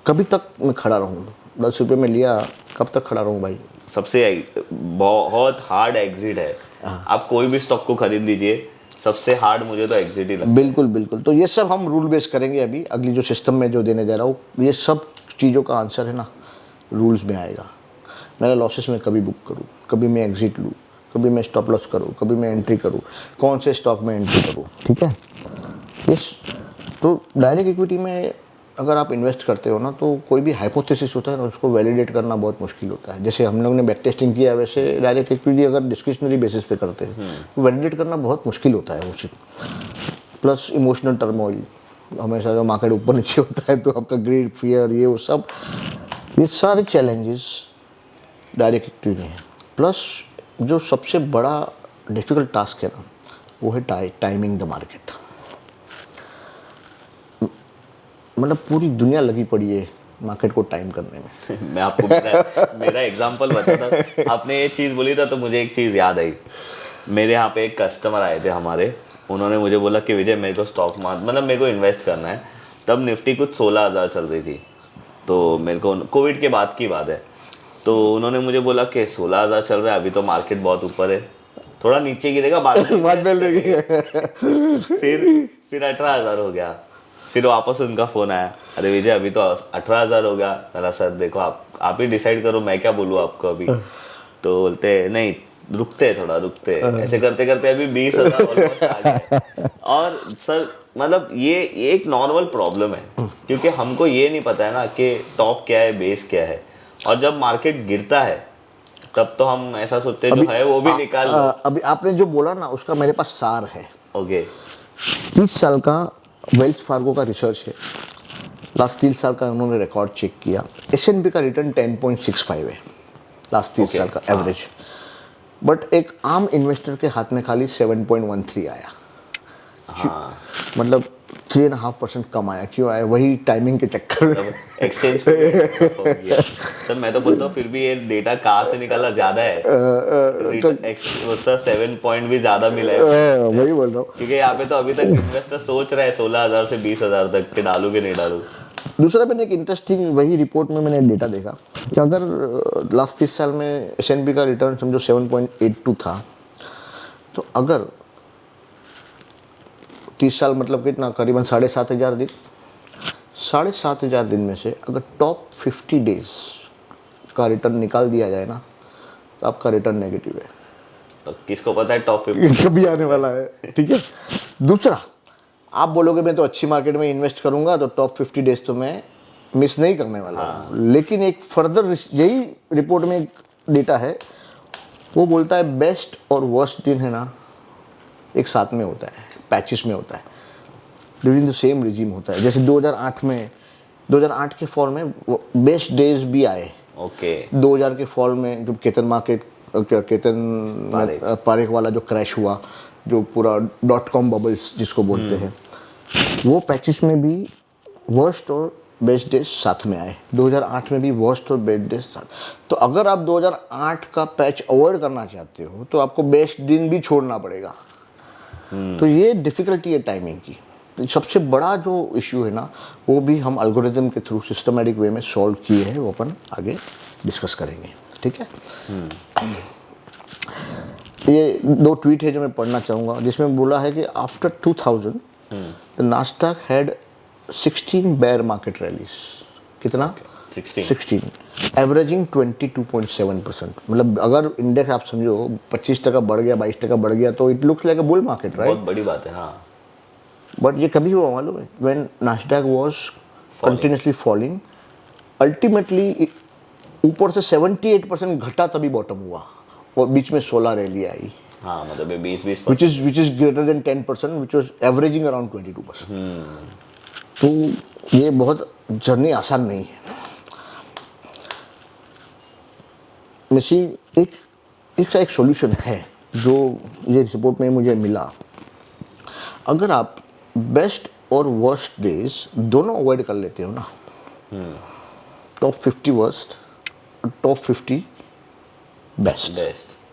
कभी तक मैं खड़ा रहूँ, 10 रुपये में लिया, कब तक खड़ा रहूँ भाई। सबसे बहुत हार्ड एग्जिट है। आप कोई भी स्टॉक को खरीद लीजिए, सबसे हार्ड मुझे तो एग्जिट ही लगता है। बिल्कुल बिल्कुल। तो ये सब हम रूल बेस करेंगे अभी, अगली जो सिस्टम में जो देने जा रहा हूँ, ये सब चीज़ों का आंसर है ना रूल्स में आएगा। मेरा लॉसेस में कभी बुक करूँ, कभी मैं एग्जिट लूँ, कभी मैं स्टॉप लॉस करूँ, कभी मैं एंट्री करूँ, कौन से स्टॉक में एंट्री करूँ, ठीक है। यस, तो डायरेक्ट इक्विटी में अगर आप इन्वेस्ट करते हो ना, तो कोई भी हाइपोथेसिस होता है ना, उसको वैलिडेट करना बहुत मुश्किल होता है। जैसे हम लोग ने बैक टेस्टिंग किया, वैसे डायरेक्ट इक्विटी अगर डिस्क्रिशनरी बेसिस पे करते हैं तो वैलिडेट करना बहुत मुश्किल होता है उसे। प्लस इमोशनल टर्मोइल, हमेशा जो मार्केट ऊपर नीचे होता है तो आपका ग्रीड, फियर, ये वो सब, ये सारे चैलेंजेस डायरेक्ट इक्विटी में है। प्लस जो सबसे बड़ा डिफ़िकल्ट टास्क है ना, वो है टाइमिंग द मार्केट। मतलब पूरी दुनिया लगी पड़ी है मार्केट को टाइम करने में। मैं आपको मेरा एग्जांपल बताता, आपने ये चीज़ बोली था तो मुझे एक चीज़ याद आई। मेरे यहाँ पे एक कस्टमर आए थे हमारे, उन्होंने मुझे बोला कि विजय मेरे को स्टॉक मार्केट मतलब मेरे को इन्वेस्ट करना है। तब निफ्टी कुछ 16,000 चल रही थी, तो मेरे को कोविड के बाद की बात है, तो उन्होंने मुझे बोला कि 16,000 चल रहा है, अभी तो मार्केट बहुत ऊपर है, थोड़ा नीचे गिरेगा बाद में। फिर 18,000 हो गया। फिर वापस उनका फ़ोन आया, अरे विजय अभी तो 18,000 हो गया। मैंने सर देखो आप ही डिसाइड करो, मैं क्या बोलूँ आपको अभी। तो बोलते नहीं रुकते थोड़ा रुकते, ऐसे करते करते अभी 20,000 ऑलमोस्ट आ गए। और सर मतलब ये एक नॉर्मल प्रॉब्लम है, क्योंकि हमको ये नहीं पता है ना कि टॉप क्या है, बेस क्या है, और जब मार्केट गिरता है तब तो हम ऐसा सोचते हैं जो है वो भी निकाल लो। अभी आपने जो बोला ना उसका मेरे पास सार है। ओके 30 साल का वेल्स फार्गो का रिसर्च है, लास्ट 30 साल का उन्होंने रिकॉर्ड चेक किया। S&P का रिटर्न 10.65 है लास्ट 30 Okay, साल का हाँ। एवरेज, बट एक आम इन्वेस्टर के हाथ में खाली 7.13 आया। हाँ, मतलब 3.5% कम आया। क्यों आया? वही टाइमिंग के चक्कर में। मतलब एक्सचेंज हो गया। सर मैं तो बोलता हूँ फिर भी ये डेटा कहाँ से निकाला, ज्यादा है सर, 7 पॉइंट भी ज्यादा मिला है, वही बोल रहा हूँ। क्योंकि यहाँ पे तो अभी तक इन्वेस्टर सोच रहा है 16,000 से 20,000 तक के डालू कि नहीं डालू। दूसरा मैंने एक इंटरेस्टिंग वही रिपोर्ट में मैंने डेटा देखा कि अगर लास्ट 30 साल में S&P का रिटर्न समझो 7.82 था, तो अगर 30 साल मतलब कितना, करीबन 7,500 दिन, 7,500 दिन में से अगर टॉप 50 डेज का रिटर्न निकाल दिया जाए ना, तो आपका रिटर्न नेगेटिव है। तो किसको पता है टॉप 50 कभी आने वाला है। ठीक है। दूसरा, आप बोलोगे मैं तो अच्छी मार्केट में इन्वेस्ट करूंगा तो टॉप 50 डेज तो मैं मिस नहीं करने वाला हूँ, लेकिन एक फर्दर यही रिपोर्ट में एक डेटा है, वो बोलता है बेस्ट और वर्स्ट दिन है ना एक साथ में होता है, पैचेस में होता है, ड्यूरिंग द सेम रिजीम होता है। जैसे 2008 के फॉल में बेस्ट डेज भी आए। ओके 2000 के फॉल में जब केतन पारेख वाला जो क्रैश हुआ, जो पूरा .com बबल्स जिसको बोलते हैं, वो पैचेस में भी वर्स्ट और बेस्ट डेज साथ में आए। 2008 में भी वर्स्ट और बेस्ट डेज साथ। तो अगर आप 2008 का पैच अवॉइड करना चाहते हो तो आपको बेस्ट दिन भी छोड़ना पड़ेगा। तो ये डिफ़िकल्टी है टाइमिंग की। तो सबसे बड़ा जो इश्यू है ना, वो भी हम एल्गोरिथम के थ्रू सिस्टमैटिक वे में सॉल्व किए हैं, वो अपन आगे डिस्कस करेंगे। ठीक है। ये 2 ट्वीट है जो मैं पढ़ना चाहूँगा, जिसमें बोला है कि after 2000 the Nasdaq had 16 bear market rallies. कितना? 16 एवरेजिंग 22.7%। मतलब अगर इंडेक्स आप समझो 25% बढ़ गया, 22% बढ़ गया, तो it looks like a bull market, right? बहुत बड़ी बात है। हाँ बट ये कभी हुआ मालूम है? When Nasdaq was continuously falling, ultimately ऊपर से 78% घटा तभी बॉटम हुआ, और बीच में 16 रैली आई, हाँ, मतलब ये 20 which is greater than 10%, which was averaging around 22%। तो ये बहुत जर्नी आसान नहीं है। मशीन एक सॉल्यूशन है जो ये रिपोर्ट में मुझे मिला। अगर आप बेस्ट और वर्स्ट डेज दोनों अवॉइड कर लेते हो ना, टॉप 50 वर्स्ट और टॉप 50 बेस्ट,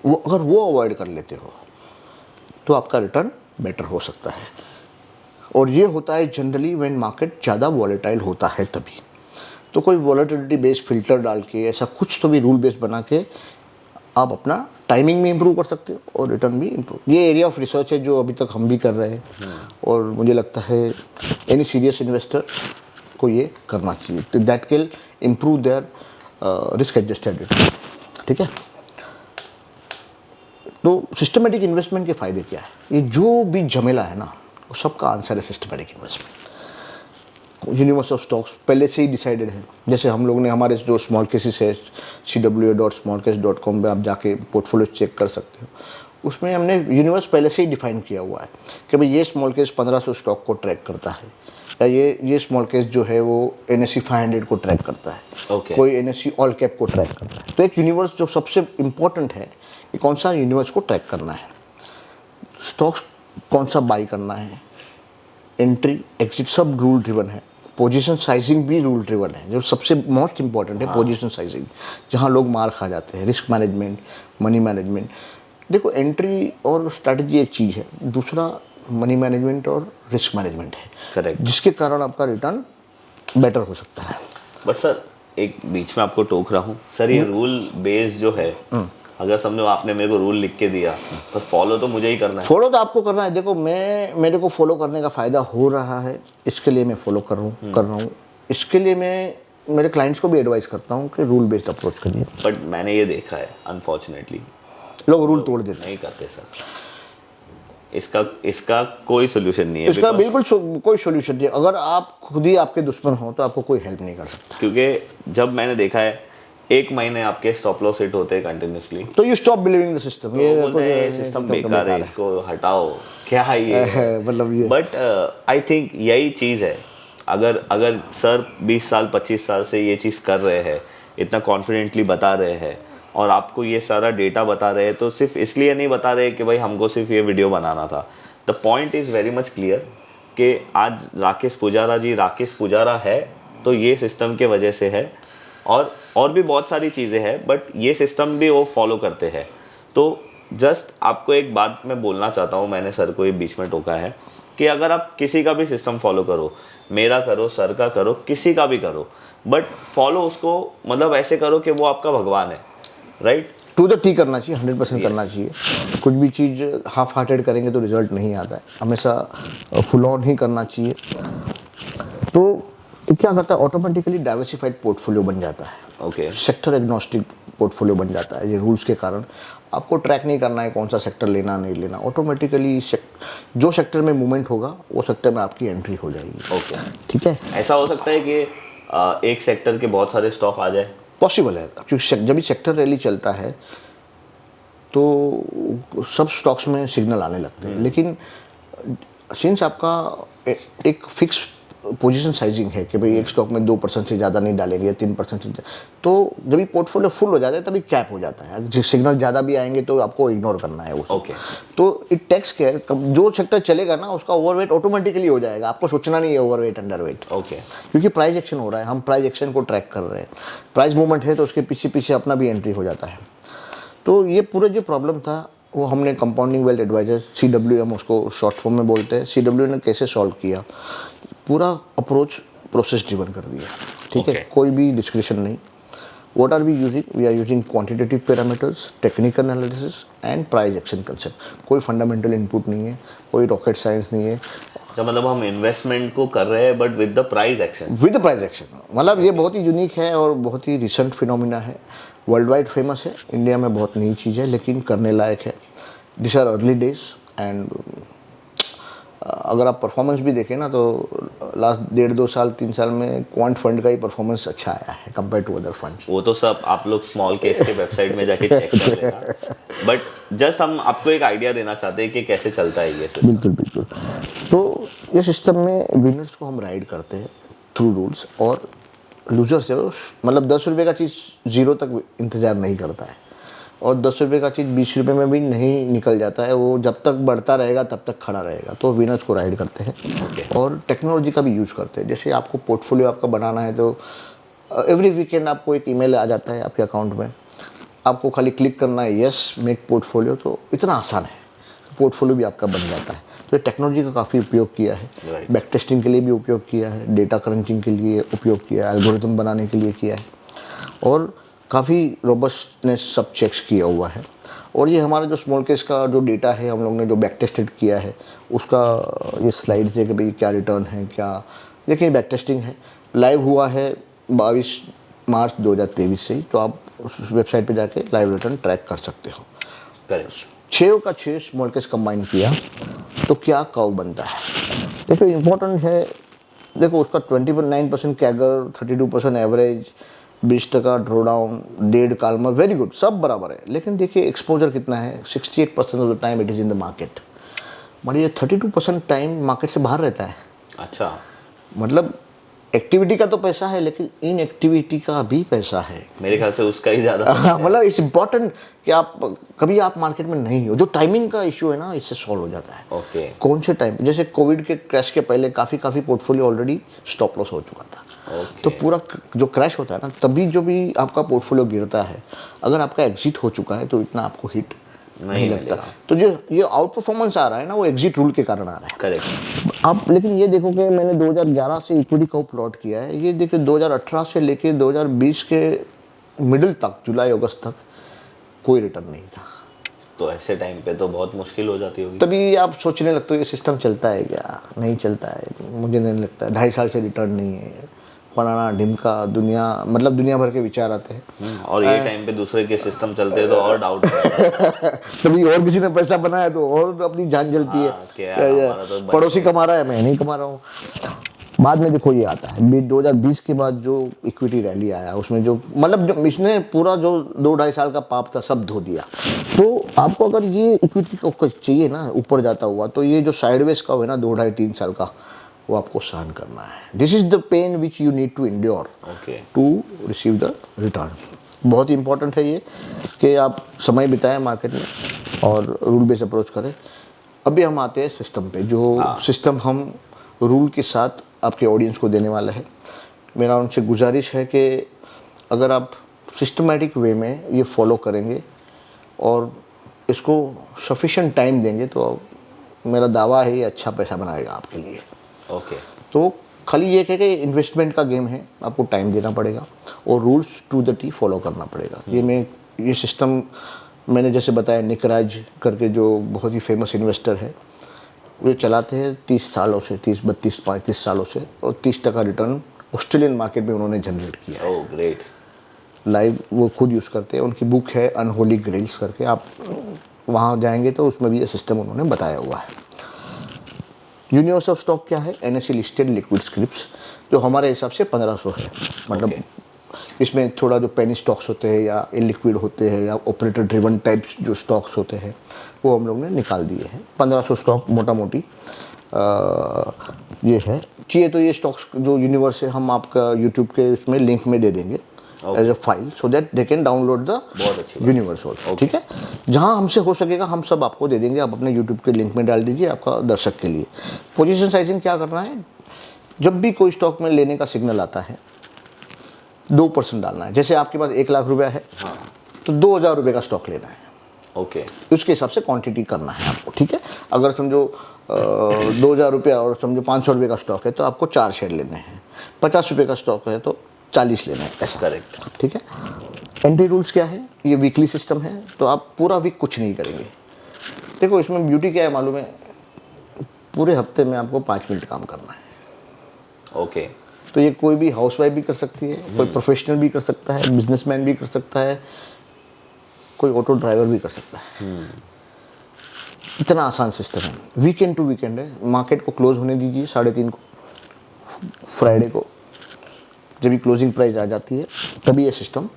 वो अगर वो अवॉइड कर लेते हो तो आपका रिटर्न बेटर हो सकता है। और ये होता है जनरली व्हेन मार्केट ज़्यादा वॉलेटाइल होता है तभी। तो कोई वॉलेटिलिटी बेस्ड फिल्टर डाल के, ऐसा कुछ तो भी रूल बेस्ड बना के आप अपना टाइमिंग भी इम्प्रूव कर सकते हो और रिटर्न भी इम्प्रूव। ये एरिया ऑफ रिसर्च है जो अभी तक हम भी कर रहे हैं, और मुझे लगता है एनी सीरियस इन्वेस्टर को ये करना चाहिए। तो that can improve their risk adjusted return. ठीक है। तो सिस्टमेटिक इन्वेस्टमेंट के फ़ायदे क्या है? ये जो भी झमेला है ना, वो सबका आंसर है systematic investment. Universe of stocks पहले से ही डिसाइडेड है। जैसे हम लोग ने हमारे जो स्मॉल केसेस है, cwa.smallcase.com पे आप जाके पोर्टफोलियो चेक कर सकते हो, उसमें हमने यूनिवर्स पहले से ही डिफाइन किया हुआ है कि भाई ये स्मॉल केस 1500 स्टॉक को ट्रैक करता है, या ये स्मॉल केस जो है वो NSE 500 को ट्रैक करता है, कोई NSE ऑल कैप को ट्रैक करता है। तो एक यूनिवर्स जो सबसे इम्पोर्टेंट है कि कौन सा यूनिवर्स को ट्रैक करना है, स्टॉक्स कौन सा बाई करना है, एंट्री एग्जिट सब रूल ड्रिवन है। पोजीशन साइजिंग भी रूल ड्रिवन है, जो सबसे मोस्ट इंपॉर्टेंट है। पोजीशन साइजिंग जहाँ लोग मार खा जाते हैं। Risk management, money management. देखो एंट्री और स्ट्रैटेजी एक चीज़ है, दूसरा मनी मैनेजमेंट और रिस्क मैनेजमेंट है, करेक्ट, जिसके कारण आपका रिटर्न बेटर हो सकता है। बट सर एक बीच में आपको टोक रहा हूँ सर, ये रूल बेस जो है, अगर समझो आपने मेरे को रूल लिख के दिया तो फॉलो तो मुझे ही करना है। फॉलो तो आपको करना है। देखो मेरे को फॉलो करने का फ़ायदा हो रहा है, इसके लिए मैं फॉलो कर रहा हूँ। इसके लिए मैं मेरे क्लाइंट्स को भी एडवाइस करता हूँ कि रूल बेस्ड अप्रोच करिए। बट मैंने ये देखा है अनफॉर्चुनेटली लोग रूल तोड़ देते हैं। नहीं करते सर। इसका इसका कोई सोल्यूशन नहीं है इसका बिल्कुल कोई सोल्यूशन नहीं है। अगर आप खुद ही आपके दुश्मन हो तो आपको कोई हेल्प नहीं कर सकता। क्योंकि जब मैंने देखा है 1 महीने आपके स्टॉप लॉस हिट होते हैं कंटिन्यूसली, तो you stop believing the system, ये सिस्टम बेकार है, इसको हटाओ, क्या है ये मतलब ये बट आई थिंक यही चीज़ है। अगर अगर सर 20 साल 25 साल से ये चीज़ कर रहे हैं, इतना कॉन्फिडेंटली बता रहे हैं और आपको ये सारा डेटा बता रहे हैं, तो सिर्फ इसलिए नहीं बता रहे कि भाई हमको सिर्फ ये वीडियो बनाना था। The point is very much clear कि आज राकेश पुजारा है तो ये सिस्टम के वजह से है, और भी बहुत सारी चीज़ें हैं, बट ये सिस्टम भी वो फॉलो करते हैं। तो जस्ट आपको एक बात मैं बोलना चाहता हूँ, मैंने सर को ये बीच में टोका है कि अगर आप किसी का भी सिस्टम फॉलो करो, मेरा करो, सर का करो, किसी का भी करो, बट फॉलो उसको मतलब ऐसे करो कि वो आपका भगवान है, राइट? टू द टी करना चाहिए, 100% करना चाहिए। कुछ भी चीज़ हाफ हार्टेड करेंगे तो रिजल्ट नहीं आता है, हमेशा फुल ऑन ही करना चाहिए। तो क्या करता है, ऑटोमेटिकली डाइवर्सिफाइड पोर्टफोलियो बन जाता है। ओके, सेक्टर एग्नोस्टिक पोर्टफोलियो बन जाता है। ये रूल्स के कारण आपको ट्रैक नहीं करना है कौन सा सेक्टर लेना नहीं लेना, ऑटोमेटिकली जो सेक्टर में मूवमेंट होगा वो सेक्टर में आपकी एंट्री हो जाएगी। ओके, ठीक है, ऐसा हो सकता है कि एक सेक्टर के बहुत सारे स्टॉक आ जाए, पॉसिबल है। क्योंकि जब भी सेक्टर रैली चलता है तो सब स्टॉक्स में सिग्नल आने लगते हैं, लेकिन सिंस आपका एक फिक्स पोजीशन साइजिंग है कि भाई एक स्टॉक में 2% से ज़्यादा नहीं डालेंगे या 3% से तो जब ये पोर्टफोलियो फुल हो जाता है तभी कैप हो जाता है। सिग्नल ज़्यादा भी आएंगे तो आपको इग्नोर करना है उसको। ओके। तो इट टेक्स केयर, जो सेक्टर चलेगा ना उसका ओवरवेट ऑटोमेटिकली हो जाएगा, आपको सोचना नहीं है ओवरवेट अंडरवेट। ओके, क्योंकि प्राइस एक्शन हो रहा है, हम प्राइस एक्शन को ट्रैक कर रहे हैं, प्राइस मूवमेंट है तो उसके पीछे पीछे अपना भी एंट्री हो जाता है। तो ये पूरे जो प्रॉब्लम था वो हमने कंपाउंडिंग वेल्थ एडवाइजर CWM उसको शॉर्ट फॉर्म में बोलते हैं, CWM ने कैसे सॉल्व किया, पूरा अप्रोच प्रोसेस ड्रिवन कर दिया। ठीक है, कोई भी डिस्क्रिप्शन नहीं। What are we are using quantitative parameters, technical analysis and price action concept. कोई फंडामेंटल इनपुट नहीं है, कोई रॉकेट साइंस नहीं है। अच्छा, मतलब हम इन्वेस्टमेंट को कर रहे हैं but with the price action. मतलब ये बहुत ही यूनिक है और बहुत ही रिसेंट फिनोमिना है, वर्ल्ड वाइड फेमस है, इंडिया में बहुत नई चीज़ है लेकिन करने लायक है। This are early days and अगर आप परफॉर्मेंस भी देखें ना तो लास्ट 1.5-2 साल 3 साल में क्वांट फंड का ही परफॉर्मेंस अच्छा आया है कंपेयर टू अदर फंड्स। वो तो सब आप लोग स्मॉल केस के वेबसाइट में जाके चेक कर लेना, बट जस्ट हम आपको एक आइडिया देना चाहते हैं कि कैसे चलता है ये सिस्टम। बिल्कुल। तो ये सिस्टम में विनर्स को हम राइड करते हैं थ्रू रूल्स, और लूजर से मतलब 10 रुपये का चीज़ 0 तक इंतज़ार नहीं करता है, और 10 रुपये का चीज़ 20 रुपये में भी नहीं निकल जाता है, वो जब तक बढ़ता रहेगा तब तक खड़ा रहेगा। तो विनर्स को राइड करते हैं और टेक्नोलॉजी का भी यूज़ करते हैं। जैसे आपको पोर्टफोलियो आपका बनाना है तो एवरी वीकेंड आपको एक ईमेल आ जाता है आपके अकाउंट में, आपको खाली क्लिक करना है यस मेक पोर्टफोलियो, तो इतना आसान है, पोर्टफोलियो भी आपका बन जाता है। तो ये टेक्नोलॉजी का काफ़ी उपयोग किया है, बैक टेस्टिंग के लिए भी उपयोग किया है, डेटा क्रंचिंग के लिए उपयोग किया है, एल्गोरिथम बनाने के लिए किया है, और काफ़ी रोबस्टनेस सब चेक्स किया हुआ है। और ये हमारा जो स्मॉल केस का जो डेटा है हम लोग ने जो बैक टेस्टेड किया है उसका ये स्लाइड है कि भाई क्या रिटर्न है क्या, देखिए बैक टेस्टिंग है, लाइव हुआ है 22 मार्च 2023 से ही, तो आप उस वेबसाइट पे जाके लाइव रिटर्न ट्रैक कर सकते हो। करेक्ट। 6 का 6 स्मॉल केस कंबाइन किया तो क्या कर्व बनता है, देखो इम्पोर्टेंट है। देखो उसका 29% CAGR, 32% average, 20% drawdown, 1.5 Calmar, very good, सब बराबर है। लेकिन देखिए एक्सपोजर कितना है, 68% of the time it is in the market, मतलब ये 32% टाइम मार्केट से बाहर रहता है। अच्छा, मतलब एक्टिविटी का तो पैसा है लेकिन इन एक्टिविटी का भी पैसा है, मेरे ख्याल से उसका ही ज़्यादा। मतलब इट्स इम्पॉर्टेंट कि आप कभी आप मार्केट में नहीं हो, जो टाइमिंग का इशू है ना इससे सॉल्व हो जाता है। ओके, कौन से टाइम, जैसे कोविड के क्रैश के पहले काफ़ी पोर्टफोलियो ऑलरेडी स्टॉप लॉस हो चुका था। तो पूरा जो क्रैश होता है ना तभी जो भी आपका पोर्टफोलियो गिरता है, अगर आपका एग्जिट हो चुका है तो इतना आपको हिट नहीं लगता। तो जो ये आउट परफॉर्मेंस आ रहा है ना वो एग्जिट रूल के कारण आ रहा है। करेक्ट। आप लेकिन ये देखो कि मैंने 2011 से इक्विटी का प्लॉट किया है, ये देखिए 2018 से लेके 2020 के मिडिल तक, जुलाई अगस्त तक कोई रिटर्न नहीं था। तो ऐसे टाइम पे तो बहुत मुश्किल हो जाती होगी। तभी आप सोचने लगते हो ये सिस्टम चलता है क्या, नहीं चलता है, मुझे नहीं लगता है, 2.5 साल से रिटर्न नहीं है, फलाना ढिमका, दुनिया मतलब दुनिया भर के विचार आते हैं। और ये टाइम पे दूसरे के सिस्टम चलते हैं तो और डाउट कभी और किसी ने पैसा बनाया तो और अपनी जान जलती है, क्या क्या ये हमारा तो पड़ोसी कमा रहा है मैं नहीं कमा रहा हूँ। बाद में देखो ये आता है 2020 के बाद जो इक्विटी रैली आया उसमें जो मतलब जो इसने पूरा जो 2-2.5 साल का पाप था सब धो दिया। तो आपको अगर ये इक्विटी को चाहिए ना ऊपर जाता हुआ, तो ये जो साइडवेज का है ना 2-2.5-3 साल का, वो आपको सहन करना है। This is the pain which you need to endure to receive the return. बहुत ही इंपॉर्टेंट है ये कि आप समय बिताएं मार्केट में और रूल बेस्ड अप्रोच करें। अभी हम आते हैं सिस्टम पे, जो सिस्टम हम रूल के साथ आपके ऑडियंस को देने वाला है। मेरा उनसे गुजारिश है कि अगर आप सिस्टमेटिक वे में ये फॉलो करेंगे और इसको सफिशिएंट टाइम देंगे तो मेरा दावा है ये अच्छा पैसा बनाएगा आपके लिए। तो खाली ये है कि इन्वेस्टमेंट का गेम है, आपको टाइम देना पड़ेगा और rules to the T follow करना पड़ेगा। ये सिस्टम मैंने जैसे बताया, निक राज करके जो बहुत ही फेमस इन्वेस्टर है, वे चलाते हैं 30 सालों से, 30-32-35 सालों से, और 30% रिटर्न ऑस्ट्रेलियन मार्केट में उन्होंने जनरेट किया है। ग्रेट। लाइव वो खुद यूज़ करते हैं, उनकी बुक है अनहोली ग्रेल्स करके, आप वहाँ जाएंगे तो उसमें भी ये सिस्टम उन्होंने बताया हुआ है। यूनिवर्स ऑफ स्टॉक क्या है? NSE लिस्टेड लिक्विड स्क्रिप्ट्स, जो हमारे हिसाब से 1500 है। मतलब इसमें थोड़ा जो पेनी स्टॉक्स होते हैं या इलिक्विड होते हैं या ऑपरेटर ड्रिवन टाइप्स जो स्टॉक्स होते हैं वो हम लोग ने निकाल दिए हैं। 1500 स्टॉक मोटा मोटी ये है। चाहिए तो ये स्टॉक्स जो यूनिवर्स है हम आपका यूट्यूब के उसमें लिंक में दे देंगे as a file, so that they can download the universe also. ठीक है, जहाँ हमसे हो सकेगा हम सब आपको दे देंगे, आप अपने यूट्यूब के लिंक में डाल दीजिए आपका दर्शक के लिए। पोजीशन साइजिंग क्या करना है? जब भी कोई स्टॉक में लेने का सिग्नल आता है 2% डालना है। जैसे आपके पास 1 लाख रुपया है तो 2000 रुपये का स्टॉक लेना है। उसके हिसाब से क्वांटिटी करना है आपको। ठीक है, अगर समझो 2000 रुपया और समझो 500 रुपये का स्टॉक है तो आपको 4 शेयर लेने हैं। 50 रुपये का स्टॉक है तो 40 लेना है, ऐसा। करेक्ट। ठीक है। एंट्री रूल्स क्या है? ये वीकली सिस्टम है, तो आप पूरा वीक कुछ नहीं करेंगे। देखो इसमें ब्यूटी क्या है मालूम है? पूरे हफ्ते में आपको 5 मिनट काम करना है। तो ये कोई भी हाउसवाइफ भी कर सकती है, कोई प्रोफेशनल भी कर सकता है, बिजनेसमैन भी कर सकता है, कोई ऑटो ड्राइवर भी कर सकता है। इतना आसान सिस्टम है। वीकेंड टू वीकेंड है। मार्केट को क्लोज होने दीजिए 3:30 को, फ्राइडे को जब भी क्लोजिंग प्राइस आ जाती है तभी ये सिस्टम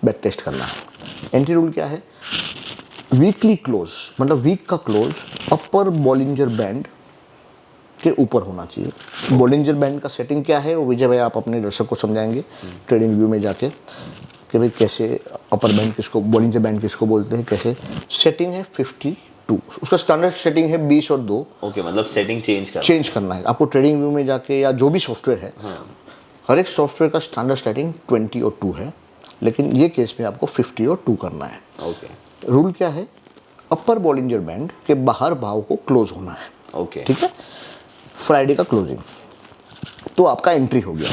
बैक टेस्ट करना है। एंट्री रूल क्या है? वीकली क्लोज, मतलब वीक का क्लोज अपर बॉलिंजर बैंड के ऊपर होना चाहिए। बॉलिंजर बैंड का सेटिंग क्या है वो विजय भाई आप अपने दर्शक को समझाएंगे ट्रेडिंग व्यू में जाके कि भाई कैसे अपर बैंड किसको, बॉलिंजर बैंड किसको बोलते हैं, कैसे। सेटिंग है 52, उसका स्टैंडर्ड सेटिंग है 20 और 2। मतलब सेटिंग चेंज करना है आपको ट्रेडिंग व्यू में जाके, या जो भी सॉफ्टवेयर है। हर एक सॉफ्टवेयर का स्टैंडर्ड सेटिंग 20 और 2 है, लेकिन ये केस में आपको 50 और 2 करना है। रूल क्या है? अपर बॉलिंजर बैंड के बाहर भाव को क्लोज होना है। ठीक है, फ्राइडे का क्लोजिंग तो आपका एंट्री हो गया।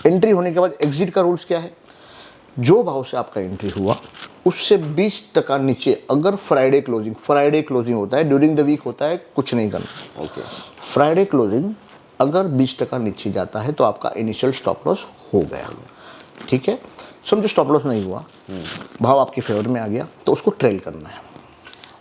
एंट्री होने के बाद एग्जिट का रूल्स क्या है? जो भाव से आपका एंट्री हुआ उससे 20% नीचे अगर फ्राइडे क्लोजिंग होता है, ड्यूरिंग द वीक होता है, कुछ नहीं करना। फ्राइडे क्लोजिंग अगर 20% नीचे जाता है तो आपका इनिशियल स्टॉप लॉस हो गया। ठीक है, समझो स्टॉप लॉस नहीं हुआ, भाव आपके फेवर में आ गया तो उसको ट्रेल करना है।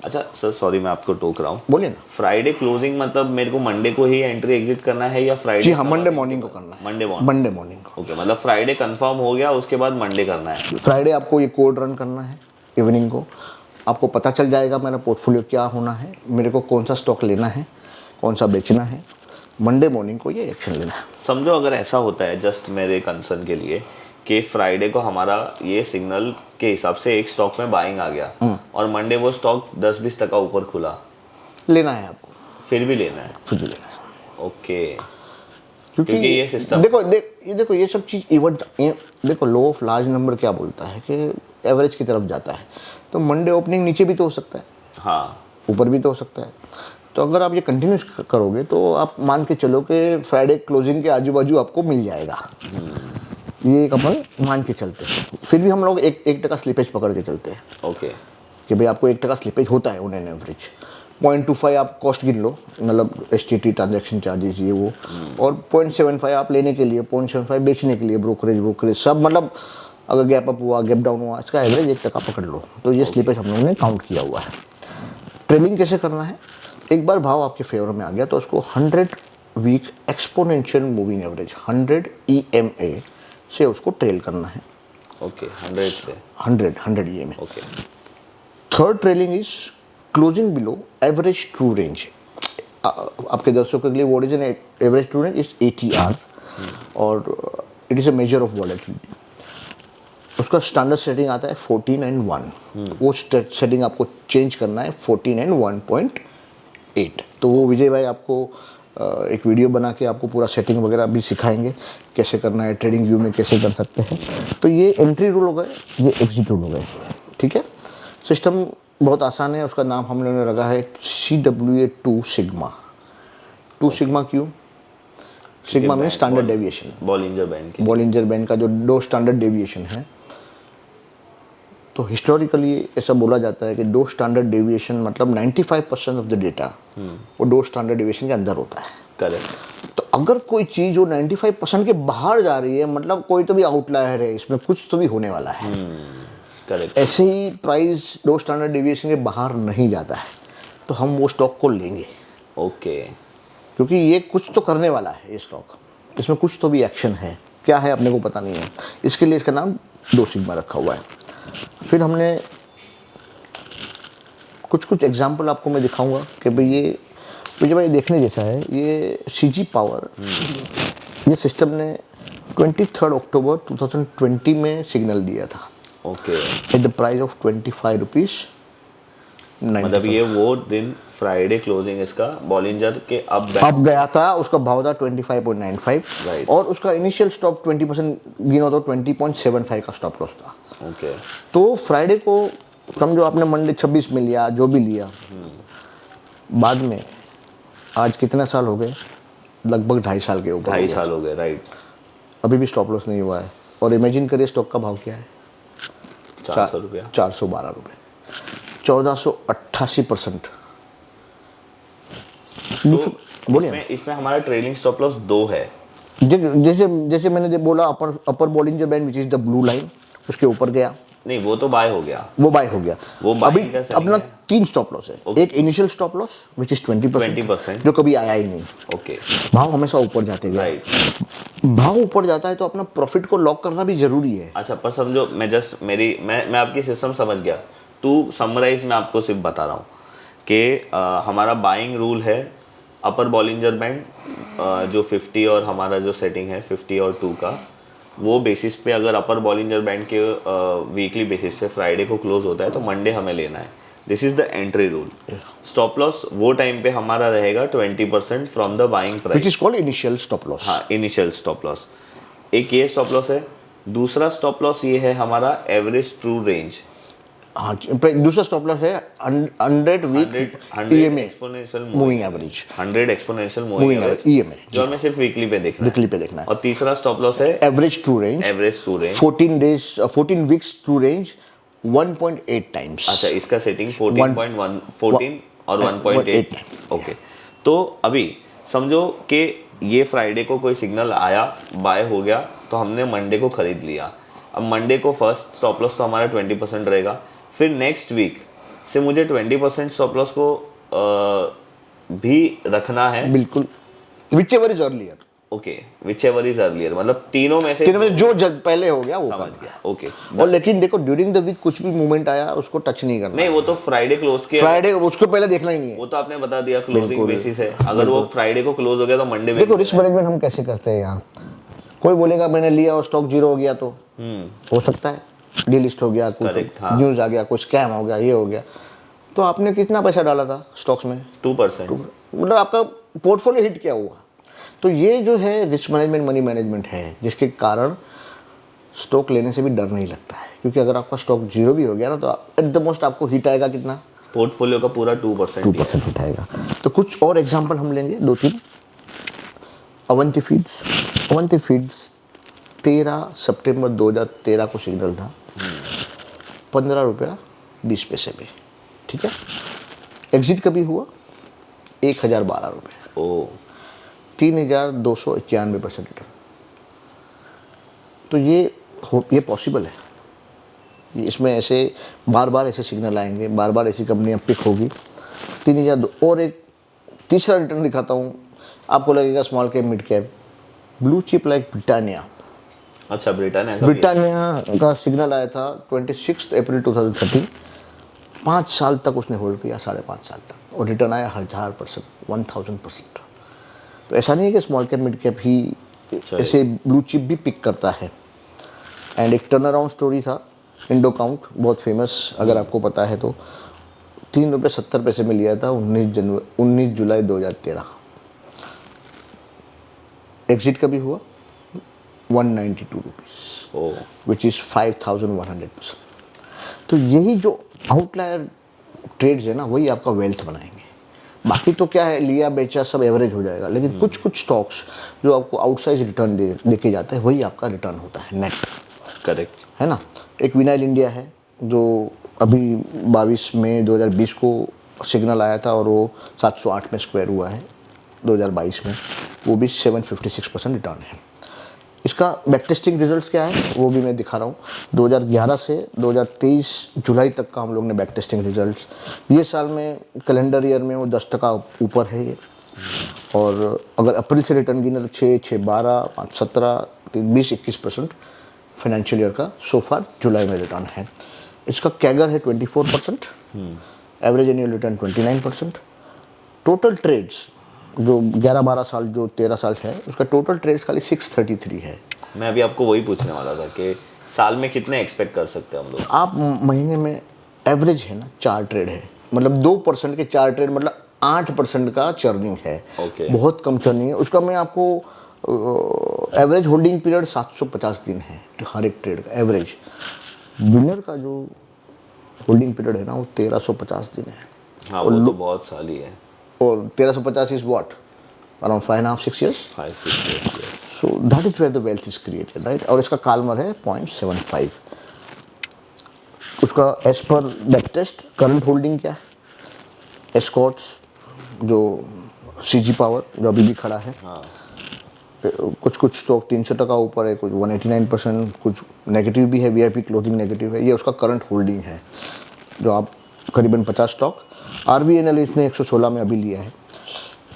अच्छा सर, सॉरी मैं आपको टोक रहा हूँ, बोलिए ना। फ्राइडे क्लोजिंग मतलब मेरे को मंडे को ही एंट्री एग्जिट करना है या फ्राइडे? जी हाँ, मंडे मॉर्निंग को करना है। मंडे मॉर्निंग को। मतलब फ्राइडे कंफर्म हो गया, उसके बाद मंडे करना है। फ्राइडे आपको ये कोड रन करना है इवनिंग को, आपको पता चल जाएगा मेरा पोर्टफोलियो क्या होना है, मेरे को कौन सा स्टॉक लेना है, कौन सा बेचना है। मंडे मॉर्निंग को ये एक्शन लेना है। समझो अगर ऐसा होता है, जस्ट मेरे कंसर्न के लिए, कि फ्राइडे को हमारा ये सिग्नल के हिसाब से एक स्टॉक में बाइंग आ गया और मंडे वो स्टॉक 10-20% ऊपर खुला, लेना है आपको, फिर भी लेना है। क्योंकि ये सिस्टम देखो ये सब चीज़ इवेंट, देखो लॉ ऑफ लार्ज नंबर क्या बोलता है कि एवरेज की तरफ जाता है। तो मंडे ओपनिंग नीचे भी तो हो सकता है, ऊपर भी तो हो सकता है। तो अगर आप ये कंटिन्यूस करोगे तो आप मान के चलो कि फ्राइडे क्लोजिंग के आजू बाजू आपको मिल जाएगा। ये एक अपन मान के चलते हैं, फिर भी हम लोग 1% स्लिपेज पकड़ के चलते हैं। कि भाई आपको 1% स्लिपेज होता है ऑन एन एवरेज, 0.25 आप कॉस्ट गिन लो, मतलब STT ट्रांजैक्शन चार्जेस ये वो, और 0.75 आप लेने के लिए, 0.75 बेचने के लिए, ब्रोकरेज सब, मतलब अगर गैप अप हुआ, गैप डाउन हुआ, इसका एवरेज 1% पकड़ लो। तो ये स्लिपेज हम लोगों ने काउंट किया हुआ है। ट्रेलिंग कैसे करना है, एक बार भाव आपके फेवर में आ गया तो उसको 100 week exponential moving average 100 EMA से उसको ट्रेल करना है। ओके 100 से 100 EMA। Okay third trailing is closing below average true range. आपके दर्शकों के लिए what is an average true range is ATR, और it is a measure of volatility. उसका स्टैंडर्ड सेटिंग आता है 14 एंड 1, वो सेटिंग आपको चेंज करना है 14 एंड 1.8। तो वो विजय भाई आपको एक वीडियो बना के आपको पूरा सेटिंग वगैरह भी सिखाएंगे कैसे करना है, ट्रेडिंग व्यू में कैसे कर सकते हैं। तो ये एंट्री रूल हो गए, ये एग्जिट रूल हो गए, ठीक है। सिस्टम बहुत आसान है, उसका नाम हम लोगों ने रखा है CWA2 सिग्मा। 2 सिग्मा क्यों? सिग्मा में स्टैंडर्ड डेविएशन, बॉलिंजर बैंड की। बॉलिंजर बैंड का जो 2 स्टैंडर्ड डेविएशन है। तो हिस्टोरिकली ऐसा बोला जाता है कि 2 स्टैंडर्ड डेविएशन मतलब 95% ऑफ द डेटा वो 2 स्टैंडर्ड डेविएशन के अंदर होता है। करेक्ट। तो अगर कोई चीज़ जो 95% के बाहर जा रही है, मतलब कोई तो भी आउटलायर है, इसमें कुछ तो भी होने वाला है। करेक्ट। ऐसे ही प्राइस 2 स्टैंडर्ड डेविएशन के बाहर नहीं जाता है तो हम वो स्टॉक को लेंगे, ओके क्योंकि ये कुछ तो करने वाला है, ये स्टॉक, इसमें कुछ तो भी एक्शन है, क्या है अपने को पता नहीं है। इसके लिए इसका नाम 2 सिग्मा रखा हुआ है। फिर हमने कुछ एग्जाम्पल आपको मैं दिखाऊंगा कि भाई ये मुझे भाई देखने जैसा है। ये CG पावर, ये सिस्टम ने 23 अक्टूबर 2020 में सिग्नल दिया था okay. At the price of 25 rupees. मतलब ये वो दिन फ्राइडे क्लोजिंग इसका बॉलिंजर के अब गया था, उसका भाव था 25.95, Right. और उसका इनिशियल स्टॉप 20% गिना तो 20.75 का स्टॉप लॉस था। ओके तो फ्राइडे को समझो आपने मंडे 26 में लिया, जो भी लिया, बाद में आज कितने साल हो गए, लगभग 2.5 साल के ऊपर, 2.5 साल हो गए, राइट। अभी भी स्टॉप लॉस नहीं हुआ है। और इमेजिन करिए स्टॉक का भाव क्या है, 400 रुपया। 412 रुपये, 1488%। तो इसमें हमारा ट्रेलिंग स्टॉप लॉस 2 है। जैसे जैसे मैंने बोला, अपर Bollinger band which is the blue line, उसके ऊपर गया, नहीं वो तो बाय हो गया, वो बाय हो गया। वो अभी buying का selling अपना है। 3 स्टॉप लॉस है। एक initial stop loss which is 20%, जो कभी आया ही नहीं। ओके भाव हमेशा ऊपर जाते गए, राइट। भाव ऊपर जाता है तो अपना प्रॉफिट को लॉक करना भी जरूरी है। अच्छा पर समझो, मैं आपकी सिस्टम समझ गया। टू समराइज मैं आपको सिर्फ बता रहा हूँ कि हमारा बाइंग रूल है अपर बॉलिंजर बैंड जो 50 और हमारा जो सेटिंग है 50 और 2 का, वो बेसिस पे अगर अपर बॉलिंजर बैंड के वीकली बेसिस पे फ्राइडे को क्लोज होता है तो मंडे हमें लेना है। This is the entry rule. Stop loss वो टाइम पे हमारा रहेगा 20% from the buying price, which is called initial stop loss. हाँ इनिशियल स्टॉप लॉस। एक ये स्टॉप लॉस है। दूसरा स्टॉप लॉस ये है हमारा एवरेज ट्रू रेंज। हाँ, दूसरा स्टॉप लॉस है 100 week EMA exponential moving average, 100 exponential moving moving average average, EMA, जो हमें सिर्फ वीकली पे देखना है। वीकली पे देखना है। और तीसरा स्टॉप लॉस है average true range, average true range 14 weeks true range 1.8 times. अच्छा इसका सेटिंग 14.1 14 और 1.8। ओके तो अभी समझो कि ये फ्राइडे को कोई सिग्नल आया, बाय हो गया, तो हमने मंडे को खरीद लिया। अब मंडे को फर्स्ट स्टॉप लॉस तो हमारा 20% रहेगा। फिर नेक्स्ट वीक से मुझे 20% स्टॉप लॉस को भी रखना है। बिल्कुल, whichever is earlier, okay whichever is earlier, मतलब तीनों में से जो पहले हो गया वो समझ करना गया। ओके है। और लेकिन देखो ड्यूरिंग द वीक कुछ भी मूवमेंट आया उसको टच नहीं करना। नहीं वो तो फ्राइडे क्लोज के, फ्राइडे उसको पहले देखना ही नहीं है। वो तो आपने बता दिया क्लोजिंग बेसिस है। अगर वो फ्राइडे को क्लोज हो गया तो मंडे देखो रिस्क मैनेजमेंट हम कैसे करते हैं यहाँ, कोई बोलेगा मैंने लिया और स्टॉक जीरो हो गया तो हो सकता है डीलिस्ट हो गया, कुछ न्यूज़ आ गया, कुछ स्कैम हो गया, ये हो गया, तो आपने कितना पैसा डाला था स्टॉक्स में? 2%। मतलब आपका पोर्टफोलियो हिट क्या हुआ? तो ये जो है रिस्क मैनेजमेंट, मनी मैनेजमेंट है, जिसके कारण स्टॉक लेने से भी डर नहीं लगता है। क्योंकि अगर आपका स्टॉक जीरो भी हो गया ना तो एट द मोस्ट आपको हिट आएगा कितना? पोर्टफोलियो का पूरा 2% हिट आएगा। तो कुछ और एग्जाम्पल हम लेंगे 2-3। अवंती फीड्स 13 सितंबर 2013 को सिग्नल था 15 रुपया 20 पैसे पे, ठीक है। एग्जिट कभी हुआ 1012 रुपये, ओ 3291% रिटर्न। तो ये पॉसिबल है। इसमें ऐसे बार बार ऐसे सिग्नल आएंगे, बार बार ऐसी कंपनियाँ पिक होगी। 3000। और एक तीसरा रिटर्न दिखाता हूँ, आपको लगेगा small cap mid cap, blue chip like Britannia. अच्छा, ब्रिटानिया का भी है। ब्रिटानिया का सिग्नल आया था 26 अप्रैल 2013, 5 साल तक उसने होल्ड किया, 5.5 साल तक, और रिटर्न आया 1000%, 1000%। तो ऐसा नहीं है कि स्मॉल कैप मिड कैप ही ऐसे ब्लू चिप भी पिक करता है। एंड एक टर्न अराउंड स्टोरी था, इंडो काउंट, बहुत फेमस, अगर आपको पता है तो। 3.70 रुपये में लिया था 19 जुलाई 2013। एग्जिट कभी हुआ 192 रुपीज़, ओ विच इज़ 5100%। तो यही जो आउटलायर ट्रेड्स है ना, वही आपका वेल्थ बनाएंगे। बाकी तो क्या है, लिया बेचा सब एवरेज हो जाएगा, लेकिन कुछ कुछ स्टॉक्स जो आपको आउटसाइज रिटर्न देके जाते हैं, वही आपका रिटर्न होता है नेट। करेक्ट। है ना। एक विनाइल इंडिया है जो अभी 22 मई 2020 को सिग्नल आया था, और वो 708 में स्क्वायर हुआ है 2022 में, वो भी 756% रिटर्न है। इसका बैक टेस्टिंग रिजल्ट्स क्या है वो भी मैं दिखा रहा हूँ। 2011 से 2023 जुलाई तक का हम लोग ने बैक टेस्टिंग रिजल्ट्स, ये साल में कैलेंडर ईयर में वो 10% ऊपर है ये। और अगर अप्रैल से रिटर्न गिने तो 6, 6, 12, 5, 17, 20, 21% फाइनेंशियल ईयर का सो फार जुलाई में रिटर्न है। इसका कैगर है 24%, average annual return 29%। Total trades जो 11-12 साल, जो 13 साल है, उसका टोटल ट्रेड्स खाली 633 है। मैं अभी आपको वही पूछने वाला था कि साल में कितने एक्सपेक्ट कर सकते हैं हम लोग। आप महीने में एवरेज है ना 4 ट्रेड है, मतलब 2% के 4 ट्रेड, मतलब 8% का चर्निंग है। Okay. बहुत कम चर्निंग है उसका। मैं आपको एवरेज होल्डिंग पीरियड 750 दिन है हर एक ट्रेड का एवरेज। विनर का जो होल्डिंग पीरियड है ना, वो 1350 दिन है। हाँ, वो तो बहुत साल ही है। और 1350 is what, around 5.5-6 years। 5-6 years, yes. So that is where the wealth is created, right. और इसका कालमर है 0.75। उसका as per back test current holding क्या है, एस्कॉर्ट्स जो सीजी पावर जो अभी भी खड़ा है, हाँ, कुछ कुछ स्टॉक 300% ऊपर है, कुछ 189%, कुछ नेगेटिव भी है, वीआईपी क्लोजिंग नेगेटिव है। ये उसका करंट होल्डिंग है, जो आप करीबन 50 स्टॉक। आरवीएनएल इसने 116 में अभी लिया है,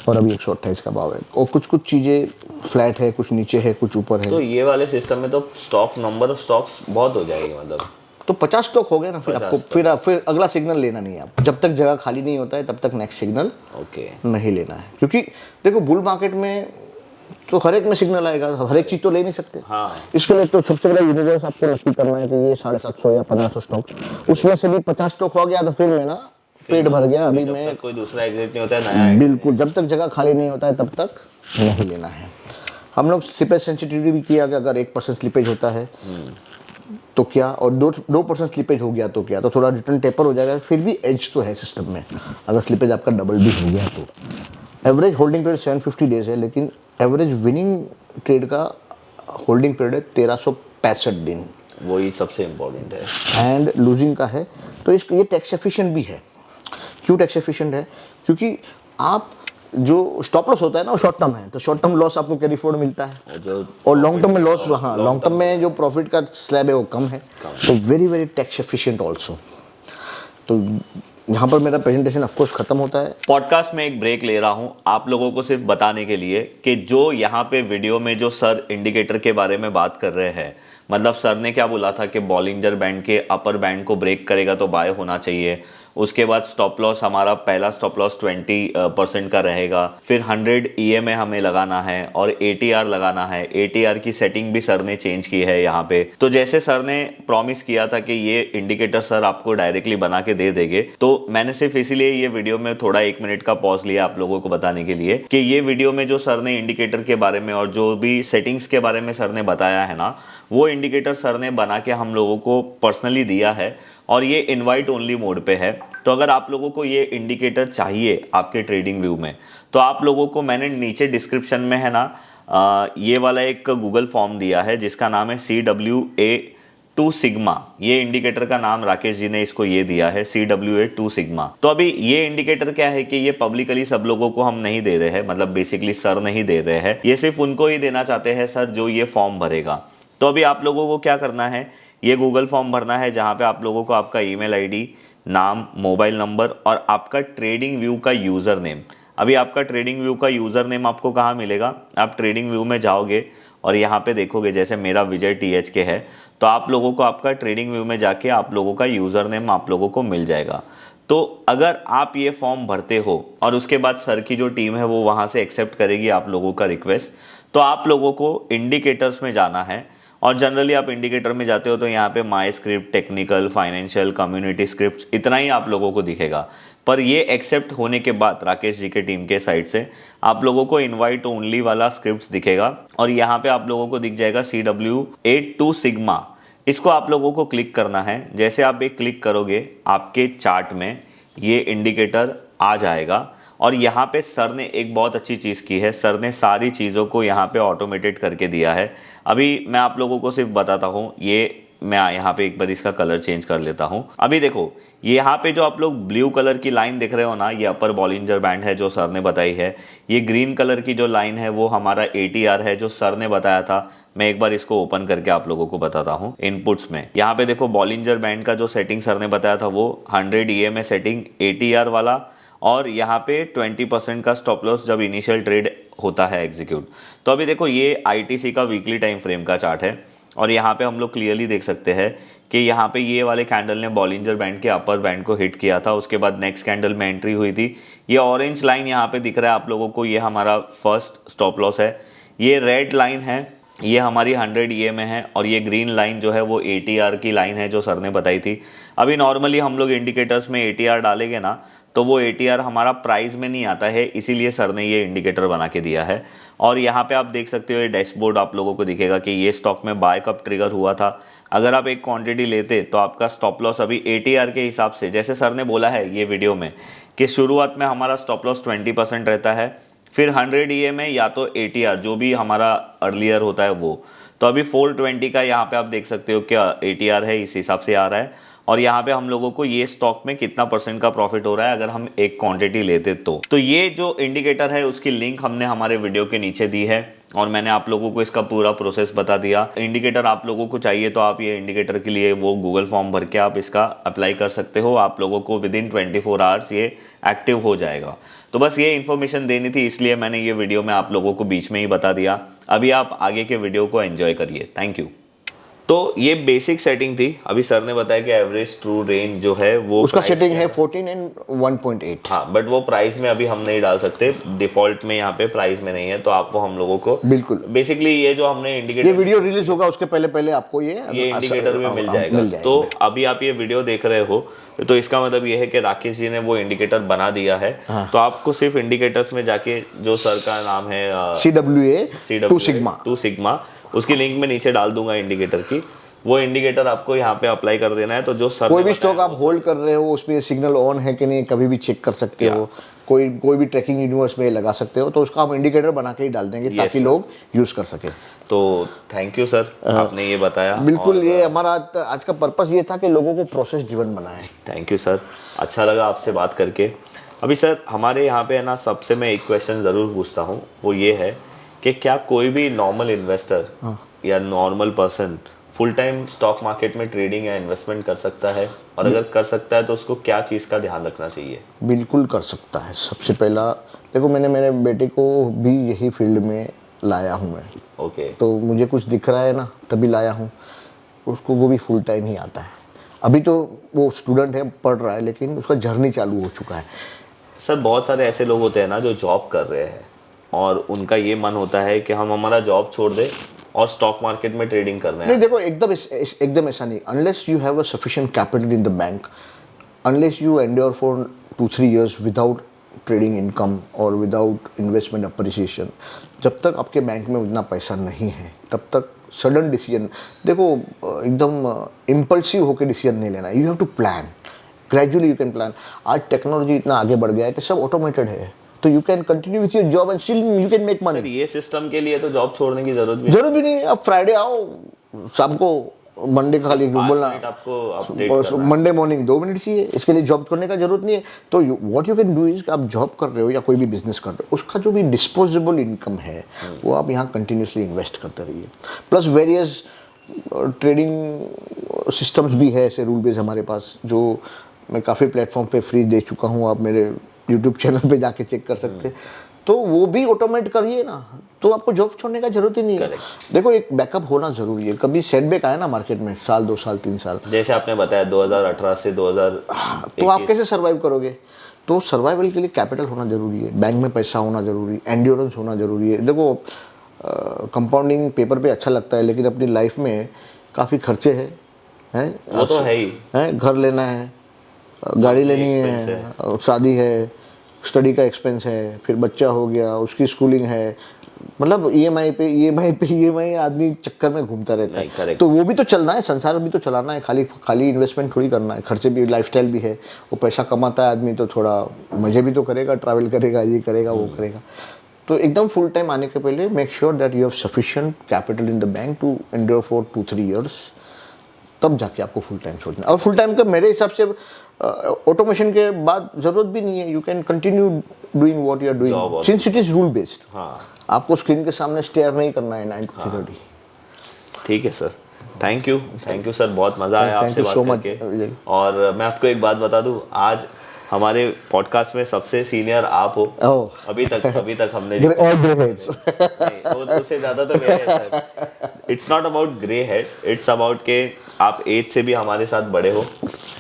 और अभी 128 का भाव है। और कुछ कुछ चीज़ें फ्लैट है, कुछ नीचे है, कुछ ऊपर है। तो ये वाले सिस्टम में तो स्टॉक, नंबर ऑफ स्टॉक्स बहुत हो जाएगी मतलब। तो 50 स्टॉक हो गए ना, फिर 50 आपको फिर अगला सिग्नल लेना नहीं है। आप जब तक जगह खाली नहीं होता है तब तक नेक्स्ट सिग्नल ओके। नहीं लेना है। क्योंकि देखो बुल मार्केट में तो हर एक में सिग्नल आएगा, हर एक चीज़ तो ले नहीं सकते। हाँ, इसके लिए तो सबसे बड़ा यूनिवर्स आपको नक्की करना है कि ये 750 या 1500 स्टॉक, उसमें से भी 50 स्टॉक हो गया तो फिर मैं ना पेट भर गया। अभी जब मैं तक कोई दूसरा एग्जिट नहीं होता है नया exit बिल्कुल, जब तक जगह खाली नहीं होता है तब तक नहीं लेना है। हम लोग स्लिपेज सेंसिटिविटी भी किया कि अगर 1% स्लिपेज होता है तो क्या, और 2% स्लिपेज हो गया तो क्या, तो थोड़ा रिटर्न टेपर हो जाएगा। फिर भी एज तो है सिस्टम में, अगर स्लिपेज आपका डबल भी हो गया तो। एवरेज होल्डिंग पीरियड 750 डेज है, लेकिन एवरेज विनिंग ट्रेड का होल्डिंग पीरियड है 1365 दिन, वही सबसे इम्पोर्टेंट है। एंड लूजिंग का है। तो इसको ये टैक्स एफिशिएंट भी है। क्यों टैक्स एफिशिएंट है? क्योंकि आप जो स्टॉप लॉस होता है ना, वो शॉर्ट टर्म है, तो शॉर्ट टर्म लॉस आपको कैरी फॉरवर्ड मिलता है, और लॉन्ग टर्म में लॉस, हाँ लॉन्ग टर्म में जो प्रॉफिट का स्लैब है वो कम है। तो very very tax efficient also. तो यहाँ पर मेरा प्रेजेंटेशन ऑफकोर्स खत्म होता है। पॉडकास्ट में एक ब्रेक ले रहा हूं आप लोगों को सिर्फ बताने के लिए कि जो यहाँ पे वीडियो में जो सर इंडिकेटर के बारे में बात कर रहे हैं, मतलब सर ने क्या बोला था कि बॉलिंजर बैंड के अपर बैंड को ब्रेक करेगा तो बाय होना चाहिए। उसके बाद स्टॉप लॉस, हमारा पहला स्टॉप लॉस 20% का रहेगा। फिर 100 EMA हमें लगाना है और ATR लगाना है। ATR की सेटिंग भी सर ने चेंज की है यहाँ पे। तो जैसे सर ने प्रॉमिस किया था कि ये इंडिकेटर सर आपको डायरेक्टली बना के दे देंगे, तो मैंने सिर्फ इसीलिए ये वीडियो में थोड़ा 1 मिनट का पॉज लिया आप लोगों को बताने के लिए कि ये वीडियो में जो सर ने इंडिकेटर के बारे में और जो भी सेटिंग्स के बारे में सर ने बताया है ना, वो इंडिकेटर सर ने बना के हम लोगों को पर्सनली दिया है, और ये इनवाइट ओनली मोड पे है। तो अगर आप लोगों को ये इंडिकेटर चाहिए आपके ट्रेडिंग व्यू में, तो आप लोगों को मैंने नीचे डिस्क्रिप्शन में है ना ये वाला एक गूगल फॉर्म दिया है जिसका नाम है CWA टू सिग्मा, ये इंडिकेटर का नाम राकेश जी ने इसको ये दिया है, CWA 2 सिग्मा। तो अभी ये इंडिकेटर क्या है कि ये पब्लिकली सब लोगों को हम नहीं दे रहे हैं, मतलब बेसिकली सर नहीं दे रहे हैं, ये सिर्फ उनको ही देना चाहते हैं सर जो ये फॉर्म भरेगा। तो अभी आप लोगों को क्या करना है, ये गूगल फॉर्म भरना है जहाँ पे आप लोगों को आपका ईमेल आईडी, नाम, मोबाइल नंबर और आपका ट्रेडिंग व्यू का यूज़र नेम। अभी आपका ट्रेडिंग व्यू का यूज़र नेम आपको कहाँ मिलेगा, आप ट्रेडिंग व्यू में जाओगे और यहाँ पे देखोगे, जैसे मेरा विजय TH के है, तो आप लोगों को आपका ट्रेडिंग व्यू में जाके आप लोगों का यूज़र नेम आप लोगों को मिल जाएगा। तो अगर आप ये फॉर्म भरते हो और उसके बाद सर की जो टीम है वो वहाँ से एक्सेप्ट करेगी आप लोगों का रिक्वेस्ट, तो आप लोगों को इंडिकेटर्स में जाना है। और जनरली आप इंडिकेटर में जाते हो तो यहाँ पे my script, technical, financial, community script, इतना ही आप लोगों को दिखेगा। पर ये एक्सेप्ट होने के बाद राकेश जी के टीम के साइड से आप लोगों को इनवाइट ओनली वाला स्क्रिप्ट दिखेगा और यहाँ पे आप लोगों को दिख जाएगा CWA 2 सिग्मा। इसको आप लोगों को क्लिक करना है। जैसे आप एक क्लिक करोगे आपके चार्ट में ये इंडिकेटर आ जाएगा और यहाँ पे सर ने एक बहुत अच्छी चीज़ की है, सर ने सारी चीज़ों को यहाँ पे ऑटोमेटेड करके दिया है। अभी मैं आप लोगों को सिर्फ बताता हूँ, ये मैं यहाँ पे एक बार इसका कलर चेंज कर लेता हूँ। अभी देखो यहाँ पे जो आप लोग ब्लू कलर की लाइन देख रहे हो ना, ये अपर बॉलिंजर बैंड है जो सर ने बताई है। ये ग्रीन कलर की जो लाइन है वो हमारा ATR है जो सर ने बताया था। मैं एक बार इसको ओपन करके आप लोगों को बताता हूँ। इनपुट्स में यहाँ पे देखो बॉलिंजर बैंड का जो सेटिंग सर ने बताया था वो 100 EMA सेटिंग ATR वाला, और यहाँ पे 20% का स्टॉप लॉस जब इनिशियल ट्रेड होता है एग्जीक्यूट। तो अभी देखो ये ITC का वीकली टाइम फ्रेम का चार्ट है और यहाँ पे हम लोग क्लियरली देख सकते हैं कि यहाँ पे ये वाले कैंडल ने बॉलिंजर बैंड के अपर बैंड को हिट किया था। उसके बाद नेक्स्ट कैंडल में एंट्री हुई थी। ये ऑरेंज लाइन यहाँ पे दिख रहा है आप लोगों को, ये हमारा फर्स्ट स्टॉप लॉस है। ये रेड लाइन है, ये हमारी 100 EMA है और ये ग्रीन लाइन जो है वो ATR की लाइन है जो सर ने बताई थी। अभी नॉर्मली हम लोग इंडिकेटर्स में ATR डालेंगे ना तो वो ATR हमारा प्राइस में नहीं आता है, इसीलिए सर ने ये इंडिकेटर बना के दिया है। और यहाँ पे आप देख सकते हो ये डैशबोर्ड आप लोगों को दिखेगा कि ये स्टॉक में बाय कब ट्रिगर हुआ था। अगर आप एक क्वांटिटी लेते तो आपका स्टॉप लॉस अभी ATR के हिसाब से, जैसे सर ने बोला है ये वीडियो में कि शुरुआत में हमारा स्टॉप लॉस 20% रहता है, फिर 100 EMA या तो ATR जो भी हमारा अर्लियर होता है वो। तो अभी 420 का यहाँ पे आप देख सकते हो क्या ATR है, इस हिसाब से आ रहा है। और यहाँ पे हम लोगों को ये स्टॉक में कितना % का प्रॉफिट हो रहा है अगर हम एक क्वांटिटी लेते तो ये जो इंडिकेटर है उसकी लिंक हमने हमारे वीडियो के नीचे दी है और मैंने आप लोगों को इसका पूरा प्रोसेस बता दिया। इंडिकेटर आप लोगों को चाहिए तो आप ये इंडिकेटर के लिए वो गूगल फॉर्म भर के आप इसका अप्लाई कर सकते हो। आप लोगों को विदिन 24 आवर्स ये एक्टिव हो जाएगा। तो बस ये इन्फॉर्मेशन देनी थी, इसलिए मैंने ये वीडियो में आप लोगों को बीच में ही बता दिया। अभी आप आगे के वीडियो को एंजॉय करिए। Thank you. तो ये बेसिक सेटिंग थी। अभी सर ने बताया कि एवरेज ट्रू रेंज जो है वो उसका सेटिंग है 14 एंड 1.8। हाँ, बट वो प्राइस में अभी हम नहीं डाल सकते, डिफॉल्ट में यहाँ पे प्राइस में नहीं है, तो आपको हम लोगों को बिल्कुल बेसिकली ये जो हमने इंडिकेटर, ये वीडियो रिलीज होगा उसके पहले पहले आपको ये इंडिकेटर भी मिल जाएगा। तो अभी आप ये वीडियो देख रहे हो तो इसका मतलब ये है कि राकेश जी ने वो इंडिकेटर बना दिया है। तो आपको सिर्फ इंडिकेटर्स में जाके, जो सर का नाम है CWA 2 सिग्मा, उसकी लिंक में नीचे डाल दूंगा इंडिकेटर की, वो इंडिकेटर आपको यहाँ पे अप्लाई कर देना है। तो जो सर कोई भी स्टॉक आप होल्ड कर रहे हो उसमें सिग्नल ऑन है कि नहीं कभी भी चेक कर सकते हो। कोई भी ट्रैकिंग यूनिवर्स में लगा सकते हो, तो उसका हम इंडिकेटर बना के ही डाल देंगे ताकि लोग यूज कर सके। तो थैंक यू सर, आपने ये बताया। बिल्कुल, ये हमारा आज का पर्पस ये था कि लोगों को प्रोसेस ड्रिवन बनाए। थैंक यू सर, अच्छा लगा आपसे बात करके। अभी सर हमारे यहाँ पे है ना, सबसे मैं एक क्वेश्चन ज़रूर पूछता हूँ, वो ये है कि क्या कोई भी नॉर्मल इन्वेस्टर या normal person full time stock market में ट्रेडिंग या इन्वेस्टमेंट कर सकता है, और अगर कर सकता है तो उसको क्या चीज़ का ध्यान रखना चाहिए? बिल्कुल कर सकता है। सबसे पहला देखो, मैंने मेरे बेटे को भी यही फील्ड में लाया हूँ मैं। ओके। तो मुझे कुछ दिख रहा है ना, तभी लाया हूँ उसको। वो भी फुल टाइम ही आता है। अभी तो वो स्टूडेंट है, पढ़ रहा है, लेकिन उसका जर्नी चालू हो चुका है। सर बहुत सारे ऐसे लोग होते हैं ना जो जॉब कर रहे हैं और उनका ये मन होता है कि हम हमारा जॉब छोड़ दें और स्टॉक मार्केट में ट्रेडिंग करना है। नहीं देखो, एकदम ऐसा नहीं। Unless you have a sufficient capital in the bank, unless you endure for 2-3 years without trading income और विदाउट इन्वेस्टमेंट अप्रिसिएशन, जब तक आपके बैंक में उतना पैसा नहीं है तब तक सडन डिसीजन, देखो एकदम इम्पल्सिव होकर डिसीजन नहीं लेना। You have to plan, gradually you can plan. आज टेक्नोलॉजी इतना आगे बढ़ गया है कि सब ऑटोमेटेड है, तो you can continue with your job and still you can make money. ये सिस्टम के लिए तो जॉब छोड़ने की जरूरत भी नहीं। अब फ्राइडे आओ, शाम को मंडे का खाली बोलना, आपको अपडेट मंडे मॉर्निंग 2 मिनट चाहिए, इसके लिए जॉब करने का जरूरत नहीं है। तो what you can do is, आप जॉब कर रहे हो या कोई भी बिजनेस कर रहे हो, उसका जो भी डिस्पोजेबल इनकम है वो आप यहाँ कंटिन्यूसली इन्वेस्ट करते रहिए। प्लस वेरियस ट्रेडिंग सिस्टम्स भी है ऐसे रूल बेस हमारे पास, जो मैं काफ़ी प्लेटफॉर्म पे फ्री दे चुका हूँ, आप मेरे यूट्यूब चैनल पे जाके चेक कर सकते हैं। तो वो भी ऑटोमेट करिए ना, तो आपको जॉब छोड़ने का जरूरत ही नहीं है। देखो एक बैकअप होना जरूरी है, कभी सेटबैक आया ना मार्केट में, साल 2 साल 3 साल, जैसे आपने बताया 2018 से 2000, तो आप कैसे सर्वाइव करोगे? तो सर्वाइवल के लिए कैपिटल होना जरूरी है, बैंक में पैसा होना जरूरी है, एंड्योरेंस होना जरूरी है। देखो कंपाउंडिंग पेपर पे अच्छा लगता है, लेकिन अपनी लाइफ में काफ़ी खर्चे हैं, वो तो है ही, घर लेना है, गाड़ी लेनी है, शादी है, स्टडी का एक्सपेंस है, फिर बच्चा हो गया, उसकी स्कूलिंग है, मतलब ईएमआई आदमी चक्कर में घूमता रहता है। तो वो भी तो चलना है, संसार भी तो चलाना है, खाली इन्वेस्टमेंट थोड़ी करना है, खर्चे भी, लाइफस्टाइल भी है। वो पैसा कमाता है आदमी तो थोड़ा मजे भी तो करेगा, ट्रैवल करेगा, ये करेगा, वो करेगा। तो एकदम फुल टाइम आने के पहले make sure that you have sufficient capital in the bank to endure for 2-3 years, तब जाके आपको फुल टाइम सोचना है। और फुल टाइम का मेरे हिसाब से ऑटोमेशन के बाद जरूरत भी नहीं है, you can continue doing what you are doing since it is rule based. आपको स्क्रीन के सामने स्टेयर नहीं करना है 9 to 3:30। ठीक है सर, थैंक यू सर, बहुत मज़ा आया आपसे बात करके। और मैं आपको एक बात बता दूं, आज हमारे पॉडकास्ट में सबसे सीनियर आप हो। अभी तक हमने उससे ज़्यादा तो मेरे sir. It's not about grey heads, it's about के आप एज से भी हमारे साथ बड़े हो,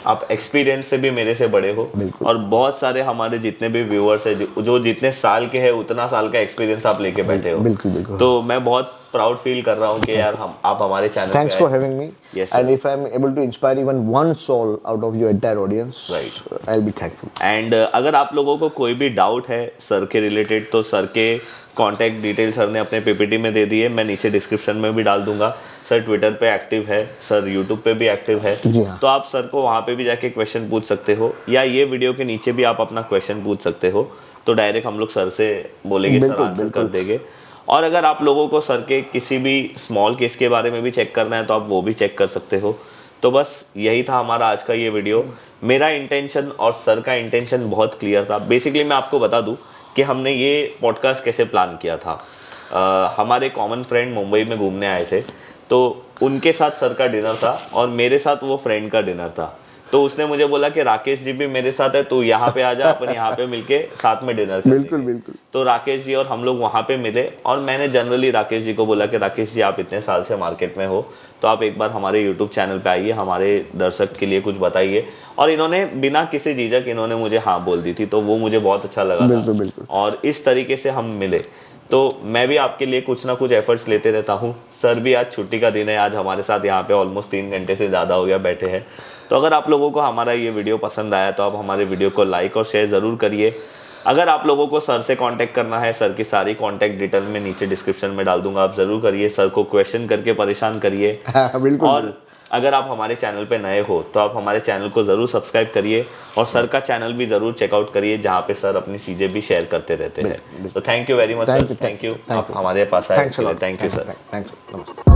आप एक्सपीरियंस से भी मेरे से बड़े हो, और बहुत सारे हमारे जितने भी व्यूअर्स है जो जितने साल के हैं उतना साल का एक्सपीरियंस आप लेके बैठे हो। बिल्कुल। तो मैं बहुत प्राउड फील कर रहा हूँ कि यार आप हमारे channel thanks for having me, and if I am able to inspire even one soul out of your entire audience, right, I will be thankful. And अगर आप लोगों को कोई भी डाउट है सर के रिलेटेड, तो सर के कॉन्टैक्ट डिटेल सर ने अपने पीपीटी में दे दी है, मैं नीचे डिस्क्रिप्शन में भी डाल दूंगा। सर ट्विटर पे एक्टिव है, सर यूट्यूब पे भी एक्टिव है, तो आप सर को वहाँ पे भी जाके क्वेश्चन पूछ सकते हो, या ये वीडियो के नीचे भी आप अपना क्वेश्चन पूछ सकते हो, तो डायरेक्ट हम लोग सर से बोलेंगे, सर आंसर कर देंगे। और अगर आप लोगों को सर के किसी भी स्मॉल केस के बारे में भी चेक करना है तो आप वो भी चेक कर सकते हो। तो बस यही था हमारा आज का ये वीडियो। मेरा इंटेंशन और सर का इंटेंशन बहुत क्लियर था। बेसिकली मैं आपको बता दूं कि हमने ये पॉडकास्ट कैसे प्लान किया था। हमारे कॉमन फ्रेंड मुंबई में घूमने आए थे, तो उनके साथ सर का डिनर था और मेरे साथ वो फ्रेंड का डिनर था। तो उसने मुझे बोला कि राकेश जी भी मेरे साथ है, तो यहाँ पे आ जा, अपन यहाँ पे मिलके साथ में डिनर करेंगे। बिल्कुल। तो राकेश जी और हम लोग वहाँ पे मिले, और मैंने जनरली राकेश जी को बोला कि राकेश जी आप इतने साल से मार्केट में हो, तो आप एक बार हमारे यूट्यूब चैनल पे आइए, हमारे दर्शक के लिए कुछ बताइए। और इन्होंने बिना किसी झिझक इन्होंने मुझे हाँ बोल दी थी, तो वो मुझे बहुत अच्छा लगा था। और इस तरीके से हम मिले। तो मैं भी आपके लिए कुछ ना कुछ एफर्ट्स लेते रहता हूँ। सर भी आज छुट्टी का दिन है, आज हमारे साथ यहाँ पे ऑलमोस्ट 3 घंटे से ज़्यादा हो गया बैठे हैं। तो अगर आप लोगों को हमारा ये वीडियो पसंद आया तो आप हमारे वीडियो को लाइक और शेयर ज़रूर करिए। अगर आप लोगों को सर से कांटेक्ट करना है, सर की सारी कांटेक्ट डिटेल में नीचे डिस्क्रिप्शन में डाल दूंगा, आप ज़रूर करिए। सर को क्वेश्चन करके परेशान करिए। और अगर आप हमारे चैनल पे नए हो तो आप हमारे चैनल को ज़रूर सब्सक्राइब करिए, और सर का चैनल भी ज़रूर चेकआउट करिए, जहाँ पे सर अपनी चीज़ें भी शेयर करते रहते हैं। तो thank you very much sir, thank you आप हमारे पास आए। Thank you sir.